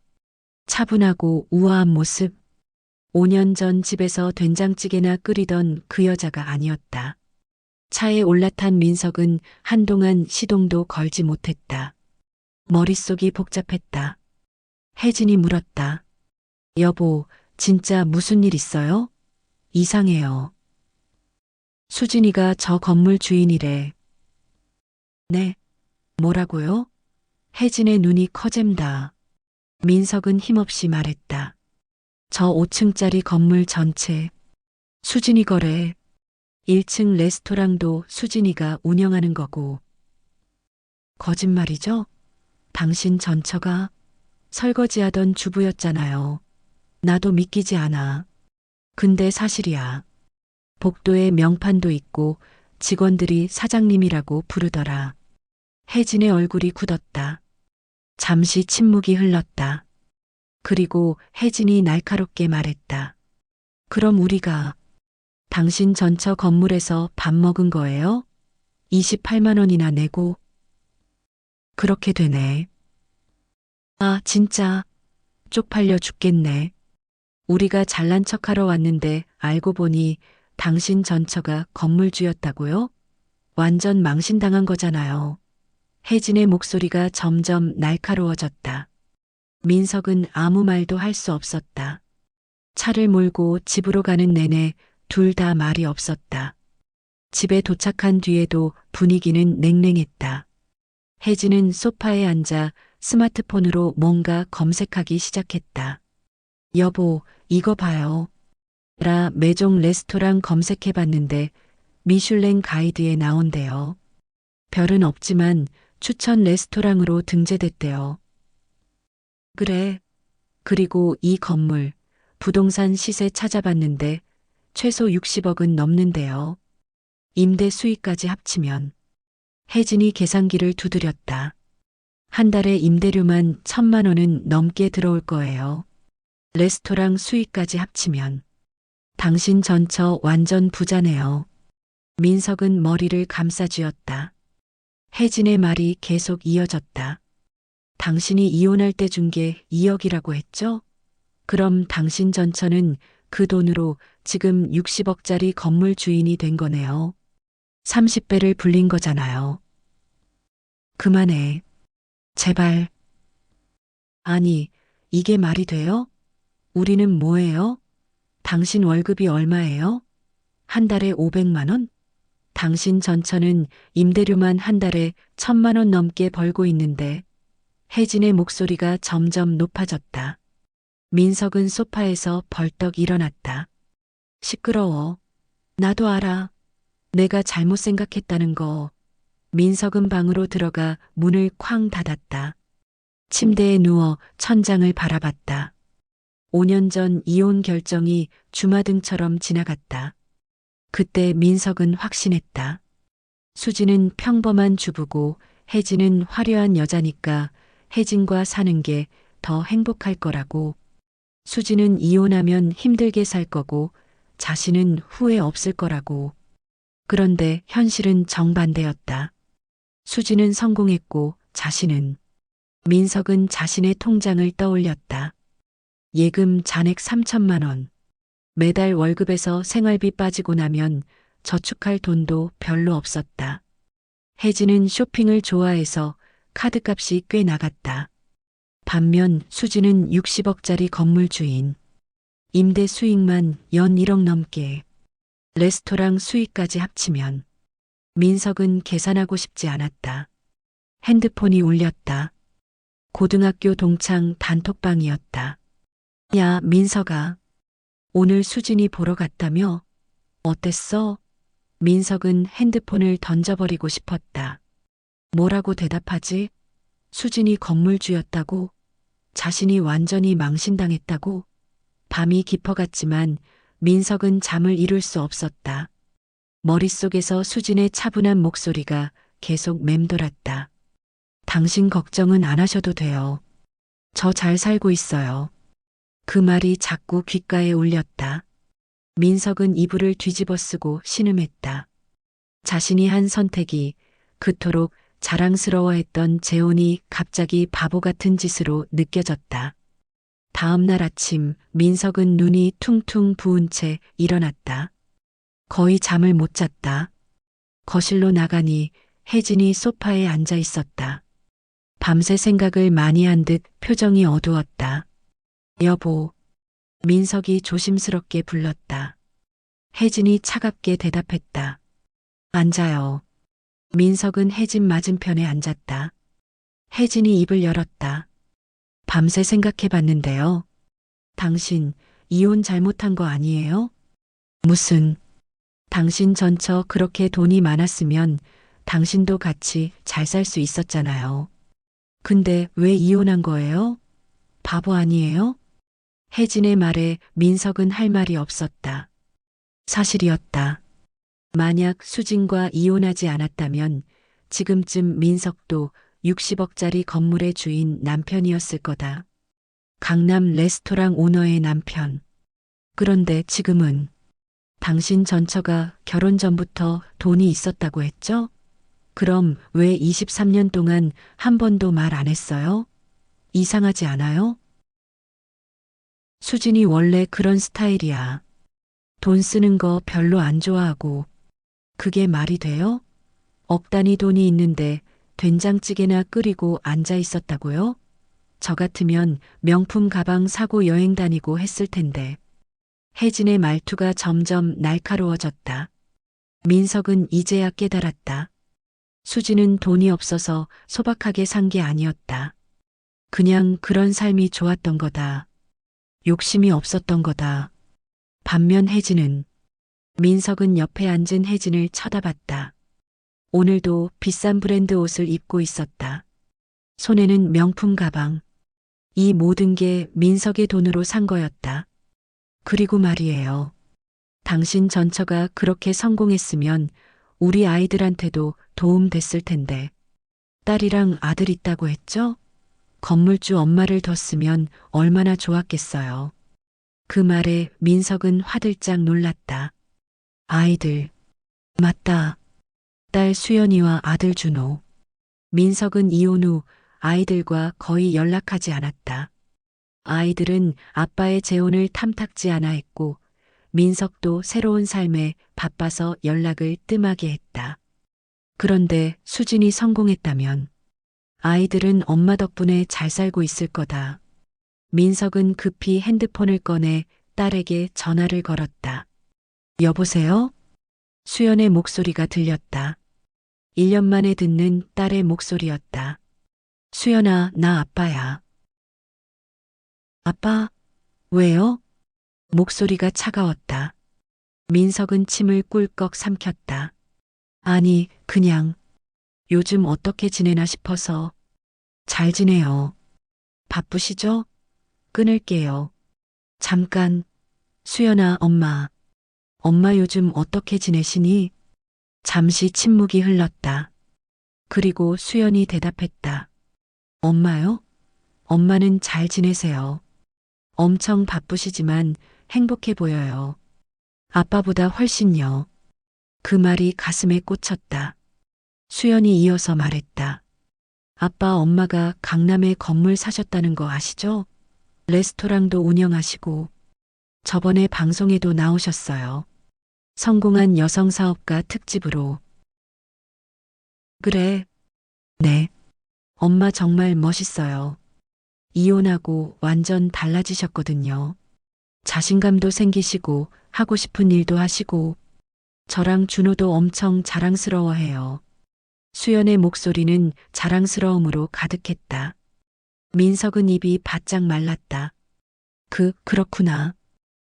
차분하고 우아한 모습. 5년 전 집에서 된장찌개나 끓이던 그 여자가 아니었다. 차에 올라탄 민석은 한동안 시동도 걸지 못했다. 머릿속이 복잡했다. 혜진이 물었다. 여보, 진짜 무슨 일 있어요? 이상해요. 수진이가 저 건물 주인이래. 네. 뭐라고요? 혜진의 눈이 커잼다. 민석은 힘없이 말했다. 저 5층짜리 건물 전체. 수진이 거래. 1층 레스토랑도 수진이가 운영하는 거고. 거짓말이죠? 당신 전처가 설거지하던 주부였잖아요. 나도 믿기지 않아. 근데 사실이야. 복도에 명판도 있고 직원들이 사장님이라고 부르더라. 혜진의 얼굴이 굳었다. 잠시 침묵이 흘렀다. 그리고 혜진이 날카롭게 말했다. 그럼 우리가 당신 전처 건물에서 밥 먹은 거예요? 28만 원이나 내고. 그렇게 되네. 아, 진짜 쪽팔려 죽겠네. 우리가 잘난 척하러 왔는데 알고 보니 당신 전처가 건물주였다고요? 완전 망신당한 거잖아요. 혜진의 목소리가 점점 날카로워졌다. 민석은 아무 말도 할 수 없었다. 차를 몰고 집으로 가는 내내 둘 다 말이 없었다. 집에 도착한 뒤에도 분위기는 냉랭했다. 혜진은 소파에 앉아 스마트폰으로 뭔가 검색하기 시작했다. 여보, 이거 봐요. 라 매종 레스토랑 검색해봤는데 미슐랭 가이드에 나온대요. 별은 없지만 추천 레스토랑으로 등재됐대요. 그래. 그리고 이 건물, 부동산 시세 찾아봤는데 최소 60억은 넘는데요. 임대 수익까지 합치면. 혜진이 계산기를 두드렸다. 한 달에 임대료만 1,000만 원은 넘게 들어올 거예요. 레스토랑 수익까지 합치면. 당신 전처 완전 부자네요. 민석은 머리를 감싸쥐었다. 혜진의 말이 계속 이어졌다. 당신이 이혼할 때 준 게 2억이라고 했죠? 그럼 당신 전처는 그 돈으로 지금 60억짜리 건물 주인이 된 거네요. 30배를 불린 거잖아요. 그만해. 제발. 아니, 이게 말이 돼요? 우리는 뭐예요? 당신 월급이 얼마예요? 한 달에 500만 원? 당신 전처는 임대료만 한 달에 1,000만 원 넘게 벌고 있는데. 혜진의 목소리가 점점 높아졌다. 민석은 소파에서 벌떡 일어났다. 시끄러워. 나도 알아. 내가 잘못 생각했다는 거. 민석은 방으로 들어가 문을 쾅 닫았다. 침대에 누워 천장을 바라봤다. 5년 전 이혼 결정이 주마등처럼 지나갔다. 그때 민석은 확신했다. 수지는 평범한 주부고 혜진은 화려한 여자니까 혜진과 사는 게 더 행복할 거라고. 수지는 이혼하면 힘들게 살 거고 자신은 후회 없을 거라고. 그런데 현실은 정반대였다. 수지는 성공했고 자신은. 민석은 자신의 통장을 떠올렸다. 예금 잔액 3,000만 원. 매달 월급에서 생활비 빠지고 나면 저축할 돈도 별로 없었다. 혜진은 쇼핑을 좋아해서 카드값이 꽤 나갔다. 반면 수지는 60억짜리 건물 주인. 임대 수익만 연 1억 넘게. 레스토랑 수익까지 합치면. 민석은 계산하고 싶지 않았다. 핸드폰이 울렸다. 고등학교 동창 단톡방이었다. 야, 민석아. 오늘 수진이 보러 갔다며? 어땠어? 민석은 핸드폰을 던져버리고 싶었다. 뭐라고 대답하지? 수진이 건물주였다고? 자신이 완전히 망신당했다고? 밤이 깊어갔지만 민석은 잠을 이룰 수 없었다. 머릿속에서 수진의 차분한 목소리가 계속 맴돌았다. 당신 걱정은 안 하셔도 돼요. 저 잘 살고 있어요. 그 말이 자꾸 귓가에 울렸다. 민석은 이불을 뒤집어 쓰고 신음했다. 자신이 한 선택이 그토록 자랑스러워했던 재혼이 갑자기 바보 같은 짓으로 느껴졌다. 다음 날 아침 민석은 눈이 퉁퉁 부은 채 일어났다. 거의 잠을 못 잤다. 거실로 나가니 혜진이 소파에 앉아 있었다. 밤새 생각을 많이 한 듯 표정이 어두웠다. 여보. 민석이 조심스럽게 불렀다. 혜진이 차갑게 대답했다. 앉아요. 민석은 혜진 맞은편에 앉았다. 혜진이 입을 열었다. 밤새 생각해봤는데요. 당신 이혼 잘못한 거 아니에요? 무슨. 당신 전처 그렇게 돈이 많았으면 당신도 같이 잘 살 수 있었잖아요. 근데 왜 이혼한 거예요? 바보 아니에요? 혜진의 말에 민석은 할 말이 없었다. 사실이었다. 만약 수진과 이혼하지 않았다면 지금쯤 민석도 60억짜리 건물의 주인 남편이었을 거다. 강남 레스토랑 오너의 남편. 그런데 지금은 당신 전처가 결혼 전부터 돈이 있었다고 했죠? 그럼 왜 23년 동안 한 번도 말 안 했어요? 이상하지 않아요? 수진이 원래 그런 스타일이야. 돈 쓰는 거 별로 안 좋아하고. 그게 말이 돼요? 억단위 돈이 있는데 된장찌개나 끓이고 앉아 있었다고요? 저 같으면 명품 가방 사고 여행 다니고 했을 텐데. 혜진의 말투가 점점 날카로워졌다. 민석은 이제야 깨달았다. 수지는 돈이 없어서 소박하게 산 게 아니었다. 그냥 그런 삶이 좋았던 거다. 욕심이 없었던 거다. 반면 혜진은, 민석은 옆에 앉은 혜진을 쳐다봤다. 오늘도 비싼 브랜드 옷을 입고 있었다. 손에는 명품 가방. 이 모든 게 민석의 돈으로 산 거였다. 그리고 말이에요. 당신 전처가 그렇게 성공했으면 우리 아이들한테도 도움 됐을 텐데. 딸이랑 아들 있다고 했죠? 건물주 엄마를 뒀으면 얼마나 좋았겠어요. 그 말에 민석은 화들짝 놀랐다. 아이들. 맞다. 딸 수연이와 아들 준호. 민석은 이혼 후 아이들과 거의 연락하지 않았다. 아이들은 아빠의 재혼을 탐탁지 않아 했고 민석도 새로운 삶에 바빠서 연락을 뜸하게 했다. 그런데 수진이 성공했다면 아이들은 엄마 덕분에 잘 살고 있을 거다. 민석은 급히 핸드폰을 꺼내 딸에게 전화를 걸었다. 여보세요? 수연의 목소리가 들렸다. 1년 만에 듣는 딸의 목소리였다. 수연아, 나 아빠야. 아빠? 왜요? 목소리가 차가웠다. 민석은 침을 꿀꺽 삼켰다. 아니, 그냥 요즘 어떻게 지내나 싶어서. 잘 지내요. 바쁘시죠? 끊을게요. 잠깐. 수연아, 엄마. 엄마 요즘 어떻게 지내시니? 잠시 침묵이 흘렀다. 그리고 수연이 대답했다. 엄마요? 엄마는 잘 지내세요. 엄청 바쁘시지만 행복해 보여요. 아빠보다 훨씬요. 그 말이 가슴에 꽂혔다. 수연이 이어서 말했다. 아빠 엄마가 강남에 건물 사셨다는 거 아시죠? 레스토랑도 운영하시고 저번에 방송에도 나오셨어요. 성공한 여성 사업가 특집으로. 그래. 네. 엄마 정말 멋있어요. 이혼하고 완전 달라지셨거든요. 자신감도 생기시고 하고 싶은 일도 하시고 저랑 준호도 엄청 자랑스러워해요. 수연의 목소리는 자랑스러움으로 가득했다. 민석은 입이 바짝 말랐다. 그렇구나.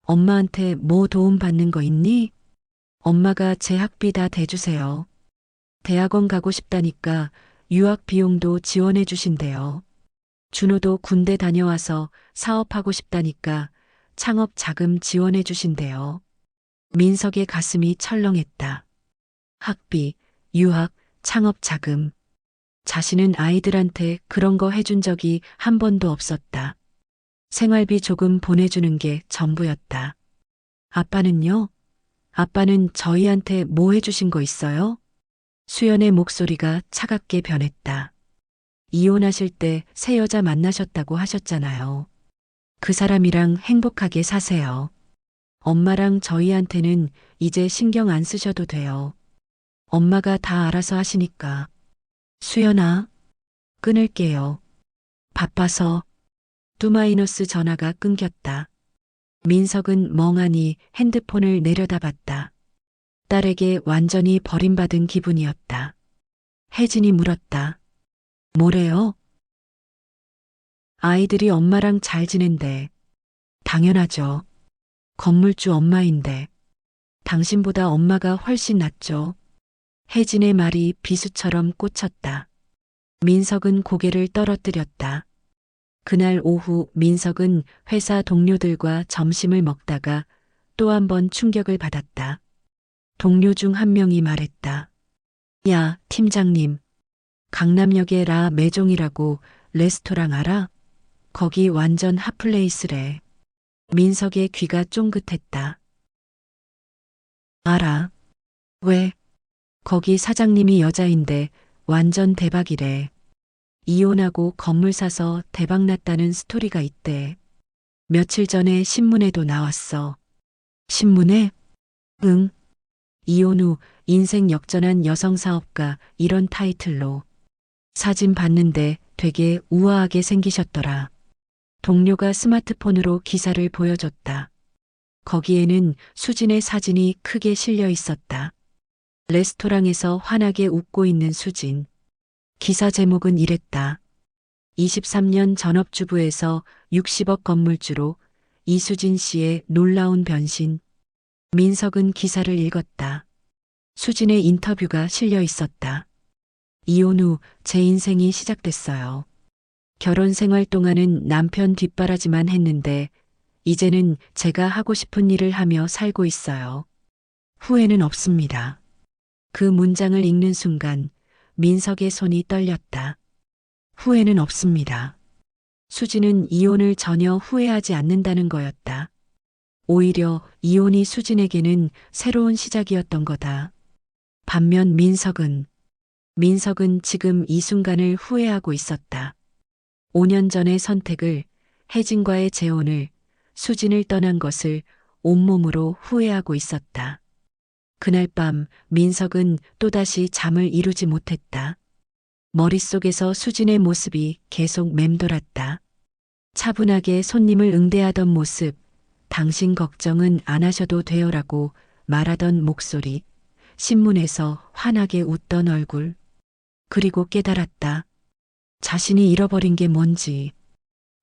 엄마한테 뭐 도움 받는 거 있니? 엄마가 제 학비 다 대주세요. 대학원 가고 싶다니까 유학 비용도 지원해 주신대요. 준호도 군대 다녀와서 사업하고 싶다니까 창업 자금 지원해 주신대요. 민석의 가슴이 철렁했다. 학비, 유학, 창업 자금. 자신은 아이들한테 그런 거 해준 적이 한 번도 없었다. 생활비 조금 보내주는 게 전부였다. 아빠는요? 아빠는 저희한테 뭐 해주신 거 있어요? 수연의 목소리가 차갑게 변했다. 이혼하실 때 새 여자 만나셨다고 하셨잖아요. 그 사람이랑 행복하게 사세요. 엄마랑 저희한테는 이제 신경 안 쓰셔도 돼요. 엄마가 다 알아서 하시니까. 수연아, 끊을게요. 바빠서. 뚜마이너스 전화가 끊겼다. 민석은 멍하니 핸드폰을 내려다봤다. 딸에게 완전히 버림받은 기분이었다. 혜진이 물었다. 뭐래요? 아이들이 엄마랑 잘 지낸대. 당연하죠. 건물주 엄마인데. 당신보다 엄마가 훨씬 낫죠. 혜진의 말이 비수처럼 꽂혔다. 민석은 고개를 떨어뜨렸다. 그날 오후 민석은 회사 동료들과 점심을 먹다가 또 한 번 충격을 받았다. 동료 중 한 명이 말했다. 야, 팀장님. 강남역에 라 매종이라고 레스토랑 알아? 거기 완전 핫플레이스래. 민석의 귀가 쫑긋했다. 알아. 왜? 거기 사장님이 여자인데 완전 대박이래. 이혼하고 건물 사서 대박 났다는 스토리가 있대. 며칠 전에 신문에도 나왔어. 신문에? 응. 이혼 후 인생 역전한 여성 사업가 이런 타이틀로. 사진 봤는데 되게 우아하게 생기셨더라. 동료가 스마트폰으로 기사를 보여줬다. 거기에는 수진의 사진이 크게 실려 있었다. 레스토랑에서 환하게 웃고 있는 수진. 기사 제목은 이랬다. 23년 전업주부에서 60억 건물주로 이수진 씨의 놀라운 변신. 민석은 기사를 읽었다. 수진의 인터뷰가 실려 있었다. 이혼 후 제 인생이 시작됐어요. 결혼 생활 동안은 남편 뒷바라지만 했는데 이제는 제가 하고 싶은 일을 하며 살고 있어요. 후회는 없습니다. 그 문장을 읽는 순간 민석의 손이 떨렸다. 후회는 없습니다. 수진은 이혼을 전혀 후회하지 않는다는 거였다. 오히려 이혼이 수진에게는 새로운 시작이었던 거다. 반면 민석은 지금 이 순간을 후회하고 있었다. 5년 전의 선택을, 혜진과의 재혼을, 수진을 떠난 것을 온몸으로 후회하고 있었다. 그날 밤 민석은 또다시 잠을 이루지 못했다. 머릿속에서 수진의 모습이 계속 맴돌았다. 차분하게 손님을 응대하던 모습, 당신 걱정은 안 하셔도 돼요라고 말하던 목소리, 신문에서 환하게 웃던 얼굴. 그리고 깨달았다. 자신이 잃어버린 게 뭔지.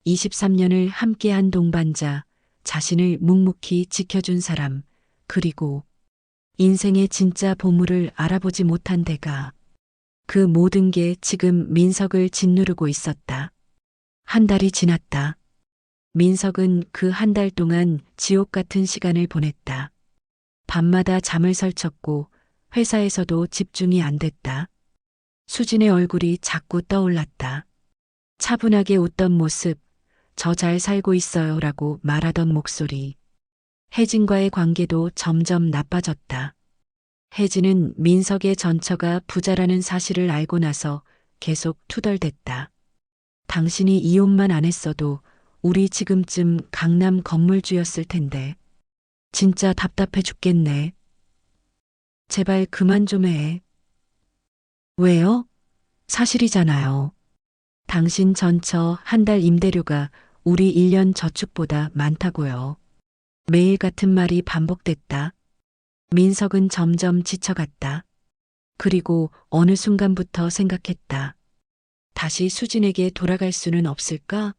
23년을 함께한 동반자, 자신을 묵묵히 지켜준 사람, 그리고 인생의 진짜 보물을 알아보지 못한 대가. 그 모든 게 지금 민석을 짓누르고 있었다. 한 달이 지났다. 민석은 그 한 달 동안 지옥 같은 시간을 보냈다. 밤마다 잠을 설쳤고 회사에서도 집중이 안 됐다. 수진의 얼굴이 자꾸 떠올랐다. 차분하게 웃던 모습, 저 잘 살고 있어요 라고 말하던 목소리. 혜진과의 관계도 점점 나빠졌다. 혜진은 민석의 전처가 부자라는 사실을 알고 나서 계속 투덜댔다. 당신이 이혼만 안 했어도 우리 지금쯤 강남 건물주였을 텐데. 진짜 답답해 죽겠네. 제발 그만 좀 해. 왜요? 사실이잖아요. 당신 전처 한 달 임대료가 우리 1년 저축보다 많다고요. 매일 같은 말이 반복됐다. 민석은 점점 지쳐갔다. 그리고 어느 순간부터 생각했다. 다시 수진에게 돌아갈 수는 없을까?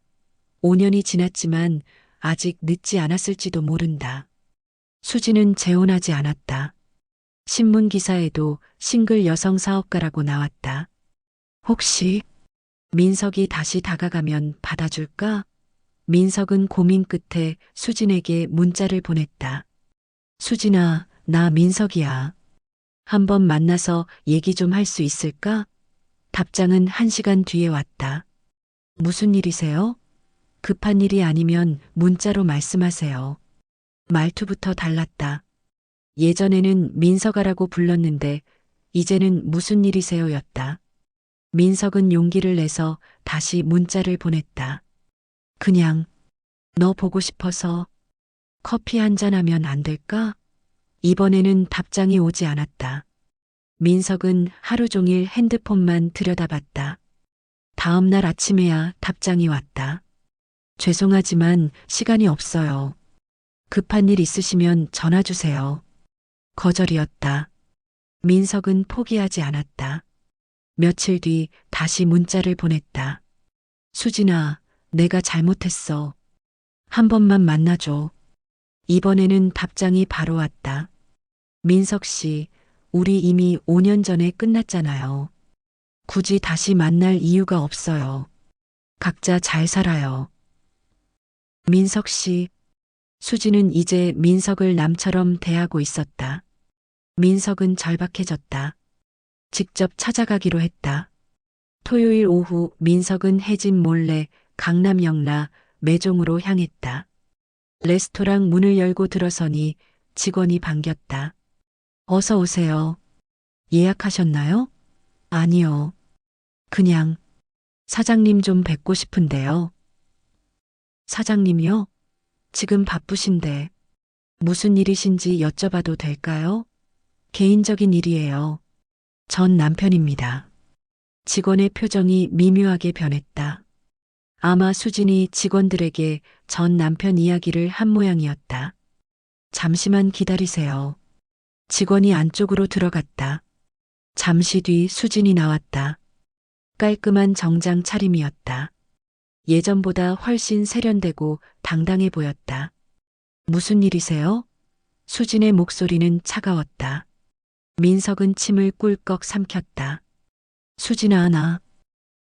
5년이 지났지만 아직 늦지 않았을지도 모른다. 수진은 재혼하지 않았다. 신문 기사에도 싱글 여성 사업가라고 나왔다. 혹시 민석이 다시 다가가면 받아줄까? 민석은 고민 끝에 수진에게 문자를 보냈다. 수진아, 나 민석이야. 한번 만나서 얘기 좀 할 수 있을까? 답장은 1시간 뒤에 왔다. 무슨 일이세요? 급한 일이 아니면 문자로 말씀하세요. 말투부터 달랐다. 예전에는 민석아라고 불렀는데 이제는 무슨 일이세요였다. 민석은 용기를 내서 다시 문자를 보냈다. 그냥 너 보고 싶어서 커피 한잔 하면 안 될까? 이번에는 답장이 오지 않았다. 민석은 하루 종일 핸드폰만 들여다봤다. 다음 날 아침에야 답장이 왔다. 죄송하지만 시간이 없어요. 급한 일 있으시면 전화 주세요. 거절이었다. 민석은 포기하지 않았다. 며칠 뒤 다시 문자를 보냈다. 수진아, 내가 잘못했어. 한 번만 만나줘. 이번에는 답장이 바로 왔다. 민석 씨, 우리 이미 5년 전에 끝났잖아요. 굳이 다시 만날 이유가 없어요. 각자 잘 살아요. 민석 씨, 수진은 이제 민석을 남처럼 대하고 있었다. 민석은 절박해졌다. 직접 찾아가기로 했다. 토요일 오후 민석은 혜진 몰래 강남 영라 매종으로 향했다. 레스토랑 문을 열고 들어서니 직원이 반겼다. 어서 오세요. 예약하셨나요? 아니요. 그냥 사장님 좀 뵙고 싶은데요. 사장님이요? 지금 바쁘신데 무슨 일이신지 여쭤봐도 될까요? 개인적인 일이에요. 전 남편입니다. 직원의 표정이 미묘하게 변했다. 아마 수진이 직원들에게 전 남편 이야기를 한 모양이었다. 잠시만 기다리세요. 직원이 안쪽으로 들어갔다. 잠시 뒤 수진이 나왔다. 깔끔한 정장 차림이었다. 예전보다 훨씬 세련되고 당당해 보였다. 무슨 일이세요? 수진의 목소리는 차가웠다. 민석은 침을 꿀꺽 삼켰다. 수진아, 나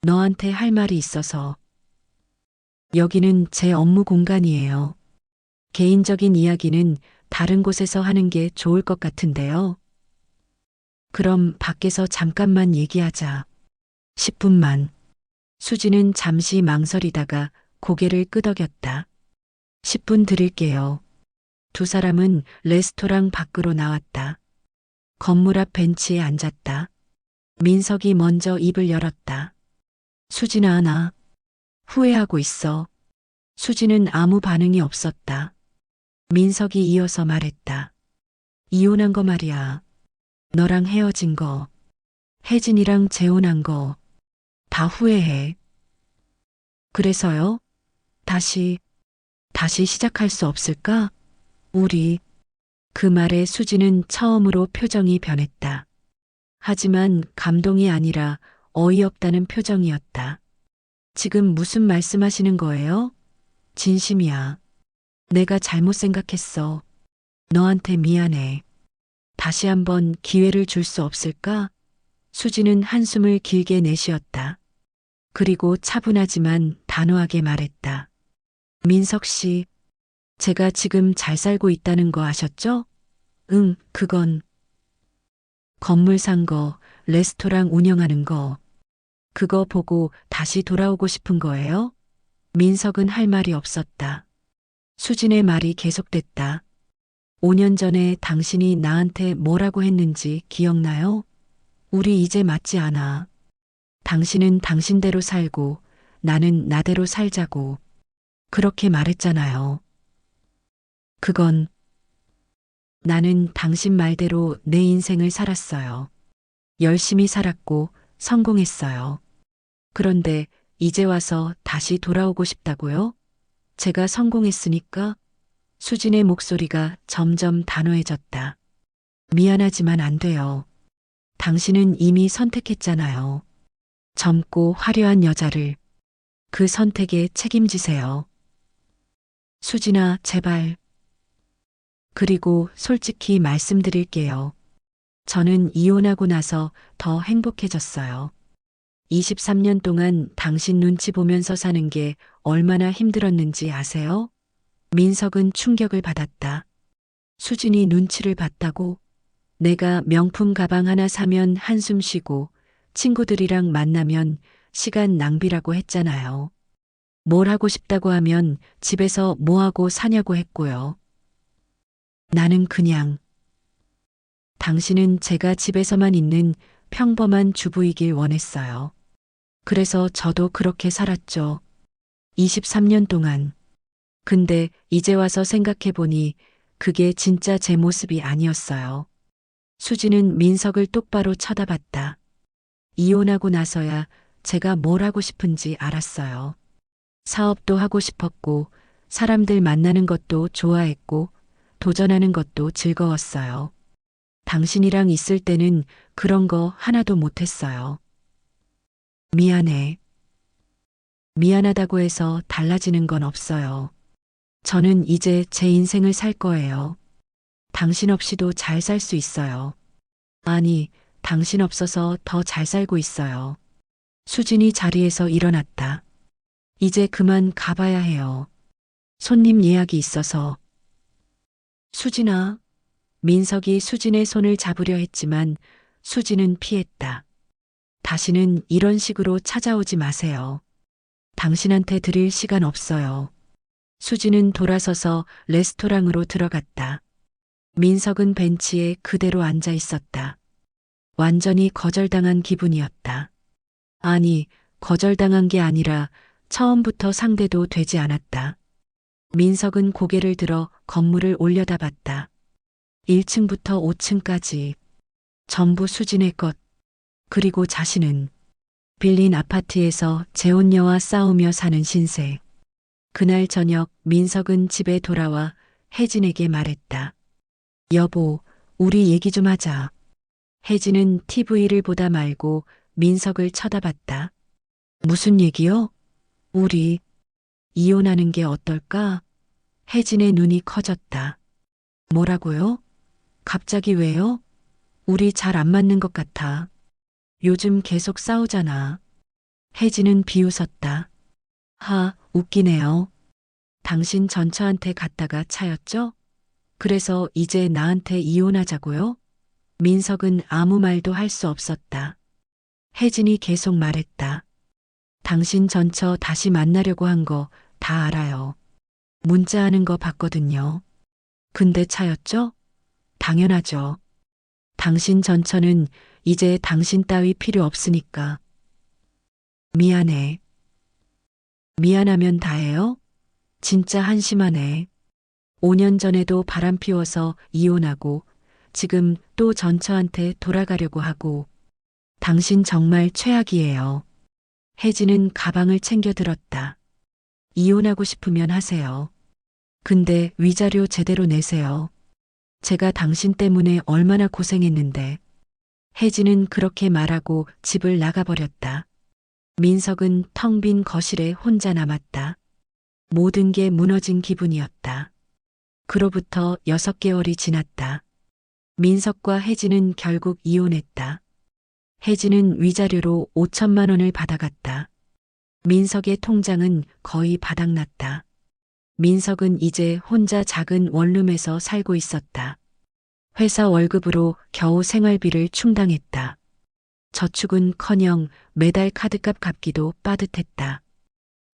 너한테 할 말이 있어서. 여기는 제 업무 공간이에요. 개인적인 이야기는 다른 곳에서 하는 게 좋을 것 같은데요. 그럼 밖에서 잠깐만 얘기하자. 10분만. 수지는 잠시 망설이다가 고개를 끄덕였다. 10분 드릴게요. 두 사람은 레스토랑 밖으로 나왔다. 건물 앞 벤치에 앉았다. 민석이 먼저 입을 열었다. 수진아, 나 후회하고 있어. 수지는 아무 반응이 없었다. 민석이 이어서 말했다. 이혼한 거 말이야. 너랑 헤어진 거, 혜진이랑 재혼한 거, 다 후회해. 그래서요? 다시 시작할 수 없을까? 우리. 그 말에 수지는 처음으로 표정이 변했다. 하지만 감동이 아니라 어이없다는 표정이었다. 지금 무슨 말씀하시는 거예요? 진심이야. 내가 잘못 생각했어. 너한테 미안해. 다시 한번 기회를 줄 수 없을까? 수지는 한숨을 길게 내쉬었다. 그리고 차분하지만 단호하게 말했다. 민석 씨, 제가 지금 잘 살고 있다는 거 아셨죠? 응, 그건. 건물 산 거, 레스토랑 운영하는 거. 그거 보고 다시 돌아오고 싶은 거예요? 민석은 할 말이 없었다. 수진의 말이 계속됐다. 5년 전에 당신이 나한테 뭐라고 했는지 기억나요? 우리 이제 맞지 않아. 당신은 당신대로 살고 나는 나대로 살자고. 그렇게 말했잖아요. 그건 나는 당신 말대로 내 인생을 살았어요. 열심히 살았고 성공했어요. 그런데 이제 와서 다시 돌아오고 싶다고요? 제가 성공했으니까? 수진의 목소리가 점점 단호해졌다. 미안하지만 안 돼요. 당신은 이미 선택했잖아요. 젊고 화려한 여자를. 그 선택에 책임지세요. 수진아, 제발. 그리고 솔직히 말씀드릴게요. 저는 이혼하고 나서 더 행복해졌어요. 23년 동안 당신 눈치 보면서 사는 게 얼마나 힘들었는지 아세요? 민석은 충격을 받았다. 수진이 눈치를 봤다고? 내가 명품 가방 하나 사면 한숨 쉬고 친구들이랑 만나면 시간 낭비라고 했잖아요. 뭘 하고 싶다고 하면 집에서 뭐 하고 사냐고 했고요. 나는 그냥 당신은 제가 집에서만 있는 평범한 주부이길 원했어요. 그래서 저도 그렇게 살았죠. 23년 동안. 근데 이제 와서 생각해보니 그게 진짜 제 모습이 아니었어요. 수지는 민석을 똑바로 쳐다봤다. 이혼하고 나서야 제가 뭘 하고 싶은지 알았어요. 사업도 하고 싶었고, 사람들 만나는 것도 좋아했고, 도전하는 것도 즐거웠어요. 당신이랑 있을 때는 그런 거 하나도 못했어요. 미안해. 미안하다고 해서 달라지는 건 없어요. 저는 이제 제 인생을 살 거예요. 당신 없이도 잘 살 수 있어요. 아니, 당신 없어서 더 잘 살고 있어요. 수진이 자리에서 일어났다. 이제 그만 가봐야 해요. 손님 예약이 있어서. 수진아. 민석이 수진의 손을 잡으려 했지만 수진은 피했다. 다시는 이런 식으로 찾아오지 마세요. 당신한테 드릴 시간 없어요. 수진은 돌아서서 레스토랑으로 들어갔다. 민석은 벤치에 그대로 앉아 있었다. 완전히 거절당한 기분이었다. 아니, 거절당한 게 아니라 처음부터 상대도 되지 않았다. 민석은 고개를 들어 건물을 올려다봤다. 1층부터 5층까지 전부 수진의 것. 그리고 자신은 빌린 아파트에서 재혼녀와 싸우며 사는 신세. 그날 저녁 민석은 집에 돌아와 혜진에게 말했다. 여보, 우리 얘기 좀 하자. 혜진은 TV를 보다 말고 민석을 쳐다봤다. 무슨 얘기요? 우리 이혼하는 게 어떨까? 혜진의 눈이 커졌다. 뭐라고요? 갑자기 왜요? 우리 잘 안 맞는 것 같아. 요즘 계속 싸우잖아. 혜진은 비웃었다. 하, 웃기네요. 당신 전처한테 갔다가 차였죠? 그래서 이제 나한테 이혼하자고요? 민석은 아무 말도 할 수 없었다. 혜진이 계속 말했다. 당신 전처 다시 만나려고 한 거 다 알아요. 문자하는 거 봤거든요. 근데 차였죠? 당연하죠. 당신 전처는 이제 당신 따위 필요 없으니까. 미안해. 미안하면 다해요? 진짜 한심하네. 5년 전에도 바람 피워서 이혼하고 지금 또 전처한테 돌아가려고 하고. 당신 정말 최악이에요. 혜진은 가방을 챙겨 들었다. 이혼하고 싶으면 하세요. 근데 위자료 제대로 내세요. 제가 당신 때문에 얼마나 고생했는데. 혜진은 그렇게 말하고 집을 나가버렸다. 민석은 텅 빈 거실에 혼자 남았다. 모든 게 무너진 기분이었다. 그로부터 6개월이 지났다. 민석과 혜진은 결국 이혼했다. 혜진은 위자료로 5천만 원을 받아갔다. 민석의 통장은 거의 바닥났다. 민석은 이제 혼자 작은 원룸에서 살고 있었다. 회사 월급으로 겨우 생활비를 충당했다. 저축은커녕 매달 카드값 갚기도 빠듯했다.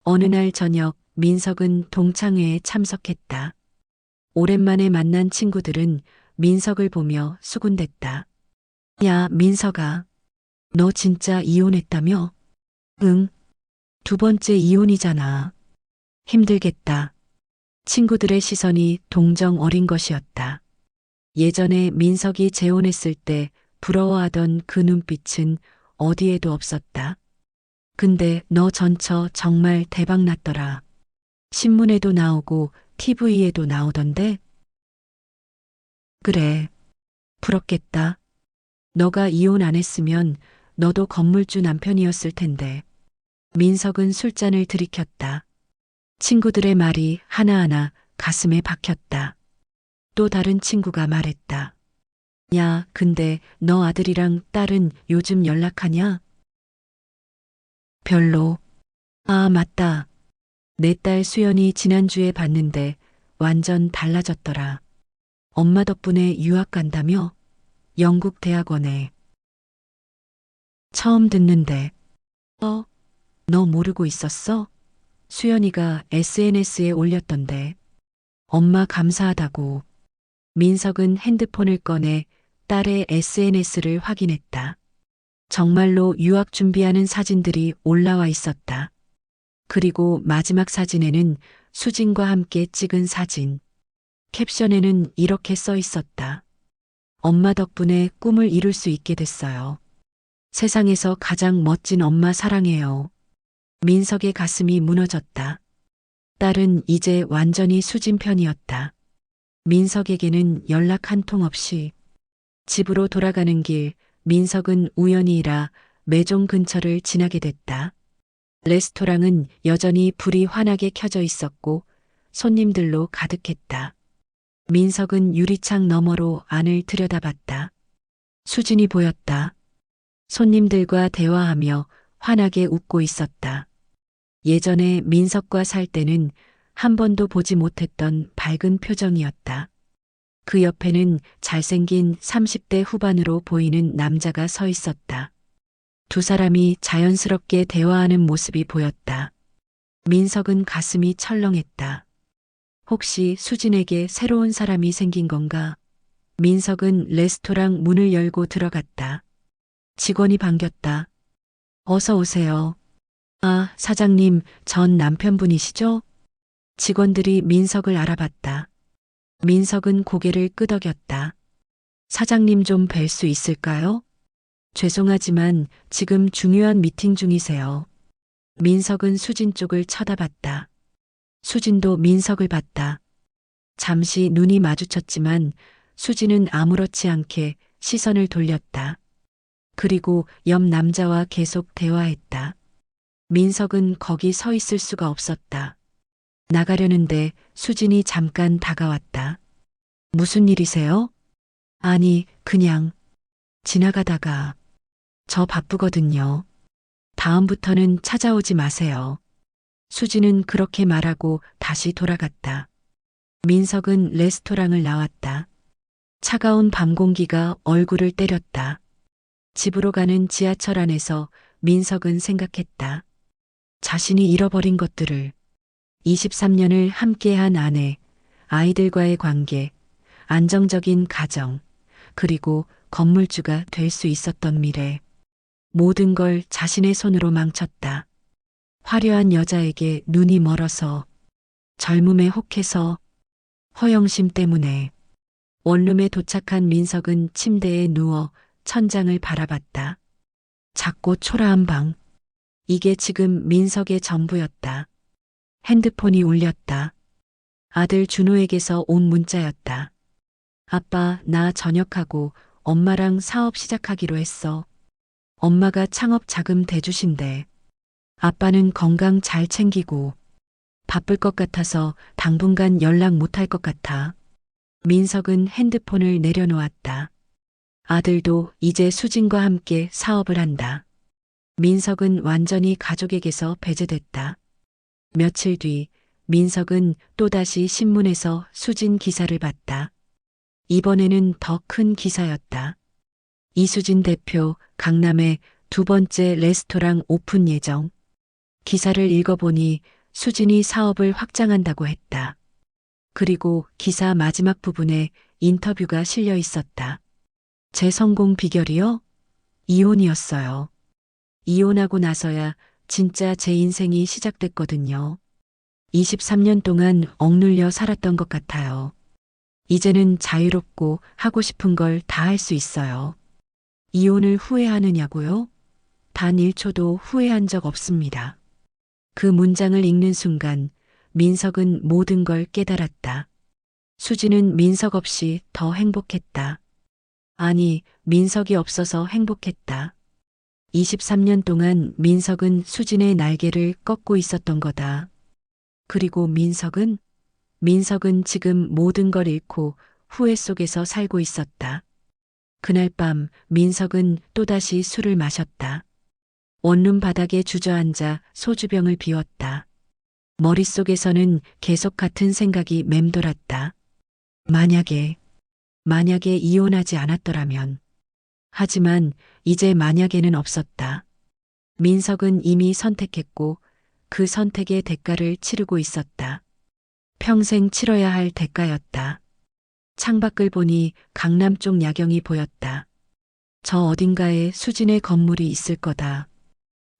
어느 날 저녁 민석은 동창회에 참석했다. 오랜만에 만난 친구들은 민석을 보며 수군댔다. 야, 민석아. 너 진짜 이혼했다며? 응. 2번째 이혼이잖아. 힘들겠다. 친구들의 시선이 동정 어린 것이었다. 예전에 민석이 재혼했을 때 부러워하던 그 눈빛은 어디에도 없었다. 근데 너 전처 정말 대박 났더라. 신문에도 나오고 TV에도 나오던데? 그래. 부럽겠다. 너가 이혼 안 했으면 너도 건물주 남편이었을 텐데. 민석은 술잔을 들이켰다. 친구들의 말이 하나하나 가슴에 박혔다. 또 다른 친구가 말했다. 야, 근데 너 아들이랑 딸은 요즘 연락하냐? 별로. 아, 맞다. 내 딸 수연이 지난주에 봤는데 완전 달라졌더라. 엄마 덕분에 유학 간다며? 영국 대학원에. 처음 듣는데. 너 모르고 있었어? 수연이가 SNS에 올렸던데. 엄마 감사하다고. 민석은 핸드폰을 꺼내 딸의 SNS를 확인했다. 정말로 유학 준비하는 사진들이 올라와 있었다. 그리고 마지막 사진에는 수진과 함께 찍은 사진. 캡션에는 이렇게 써 있었다. 엄마 덕분에 꿈을 이룰 수 있게 됐어요. 세상에서 가장 멋진 엄마 사랑해요. 민석의 가슴이 무너졌다. 딸은 이제 완전히 수진 편이었다. 민석에게는 연락 한 통 없이. 집으로 돌아가는 길, 민석은 우연히라 매종 근처를 지나게 됐다. 레스토랑은 여전히 불이 환하게 켜져 있었고 손님들로 가득했다. 민석은 유리창 너머로 안을 들여다봤다. 수진이 보였다. 손님들과 대화하며 환하게 웃고 있었다. 예전에 민석과 살 때는 한 번도 보지 못했던 밝은 표정이었다. 그 옆에는 잘생긴 30대 후반으로 보이는 남자가 서 있었다. 두 사람이 자연스럽게 대화하는 모습이 보였다. 민석은 가슴이 철렁했다. 혹시 수진에게 새로운 사람이 생긴 건가? 민석은 레스토랑 문을 열고 들어갔다. 직원이 반겼다. 어서 오세요. 아, 사장님, 전 남편분이시죠? 직원들이 민석을 알아봤다. 민석은 고개를 끄덕였다. 사장님 좀 뵐 수 있을까요? 죄송하지만 지금 중요한 미팅 중이세요. 민석은 수진 쪽을 쳐다봤다. 수진도 민석을 봤다. 잠시 눈이 마주쳤지만 수진은 아무렇지 않게 시선을 돌렸다. 그리고 옆 남자와 계속 대화했다. 민석은 거기 서 있을 수가 없었다. 나가려는데 수진이 잠깐 다가왔다. 무슨 일이세요? 아니, 그냥 지나가다가 저 바쁘거든요. 다음부터는 찾아오지 마세요. 수진은 그렇게 말하고 다시 돌아갔다. 민석은 레스토랑을 나왔다. 차가운 밤 공기가 얼굴을 때렸다. 집으로 가는 지하철 안에서 민석은 생각했다. 자신이 잃어버린 것들을 23년을 함께한 아내, 아이들과의 관계, 안정적인 가정, 그리고 건물주가 될 수 있었던 미래. 모든 걸 자신의 손으로 망쳤다. 화려한 여자에게 눈이 멀어서, 젊음에 혹해서, 허영심 때문에. 원룸에 도착한 민석은 침대에 누워 천장을 바라봤다. 작고 초라한 방. 이게 지금 민석의 전부였다. 핸드폰이 울렸다. 아들 준호에게서 온 문자였다. 아빠, 나 전역하고 엄마랑 사업 시작하기로 했어. 엄마가 창업 자금 대주신대. 아빠는 건강 잘 챙기고 바쁠 것 같아서 당분간 연락 못할 것 같아. 민석은 핸드폰을 내려놓았다. 아들도 이제 수진과 함께 사업을 한다. 민석은 완전히 가족에게서 배제됐다. 며칠 뒤 민석은 또다시 신문에서 수진 기사를 봤다. 이번에는 더 큰 기사였다. 이수진 대표 강남의 두 번째 레스토랑 오픈 예정. 기사를 읽어보니 수진이 사업을 확장한다고 했다. 그리고 기사 마지막 부분에 인터뷰가 실려 있었다. 제 성공 비결이요? 이혼이었어요. 이혼하고 나서야 진짜 제 인생이 시작됐거든요. 23년 동안 억눌려 살았던 것 같아요. 이제는 자유롭고 하고 싶은 걸 다 할 수 있어요. 이혼을 후회하느냐고요? 단 1초도 후회한 적 없습니다. 그 문장을 읽는 순간 민석은 모든 걸 깨달았다. 수지는 민석 없이 더 행복했다. 아니, 민석이 없어서 행복했다. 23년 동안 민석은 수진의 날개를 꺾고 있었던 거다. 그리고 민석은 지금 모든 걸 잃고 후회 속에서 살고 있었다. 그날 밤 민석은 또다시 술을 마셨다. 원룸 바닥에 주저앉아 소주병을 비웠다. 머릿속에서는 계속 같은 생각이 맴돌았다. 만약에 이혼하지 않았더라면. 하지만 이제 만약에는 없었다. 민석은 이미 선택했고 그 선택의 대가를 치르고 있었다. 평생 치러야 할 대가였다. 창밖을 보니 강남 쪽 야경이 보였다. 저 어딘가에 수진의 건물이 있을 거다.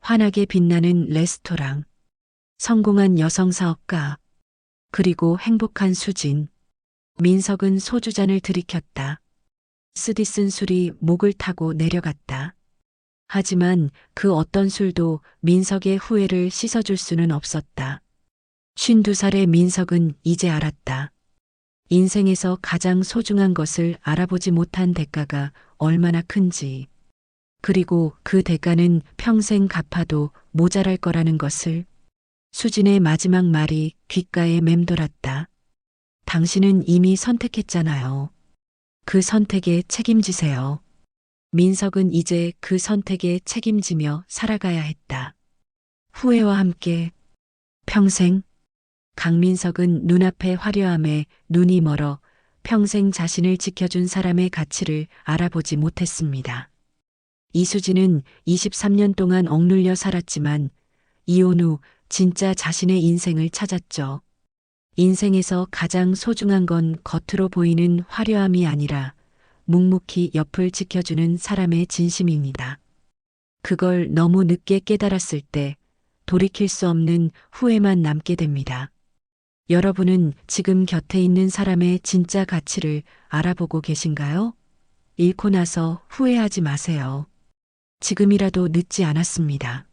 환하게 빛나는 레스토랑, 성공한 여성 사업가, 그리고 행복한 수진. 민석은 소주잔을 들이켰다. 쓰디쓴 술이 목을 타고 내려갔다. 하지만 그 어떤 술도 민석의 후회를 씻어줄 수는 없었다. 52살의 민석은 이제 알았다. 인생에서 가장 소중한 것을 알아보지 못한 대가가 얼마나 큰지. 그리고 그 대가는 평생 갚아도 모자랄 거라는 것을. 수진의 마지막 말이 귓가에 맴돌았다. 당신은 이미 선택했잖아요. 그 선택에 책임지세요. 민석은 이제 그 선택에 책임지며 살아가야 했다. 후회와 함께 평생. 강민석은 눈앞의 화려함에 눈이 멀어 평생 자신을 지켜준 사람의 가치를 알아보지 못했습니다. 이수진은 23년 동안 억눌려 살았지만 이혼 후 진짜 자신의 인생을 찾았죠. 인생에서 가장 소중한 건 겉으로 보이는 화려함이 아니라 묵묵히 옆을 지켜주는 사람의 진심입니다. 그걸 너무 늦게 깨달았을 때 돌이킬 수 없는 후회만 남게 됩니다. 여러분은 지금 곁에 있는 사람의 진짜 가치를 알아보고 계신가요? 잃고 나서 후회하지 마세요. 지금이라도 늦지 않았습니다.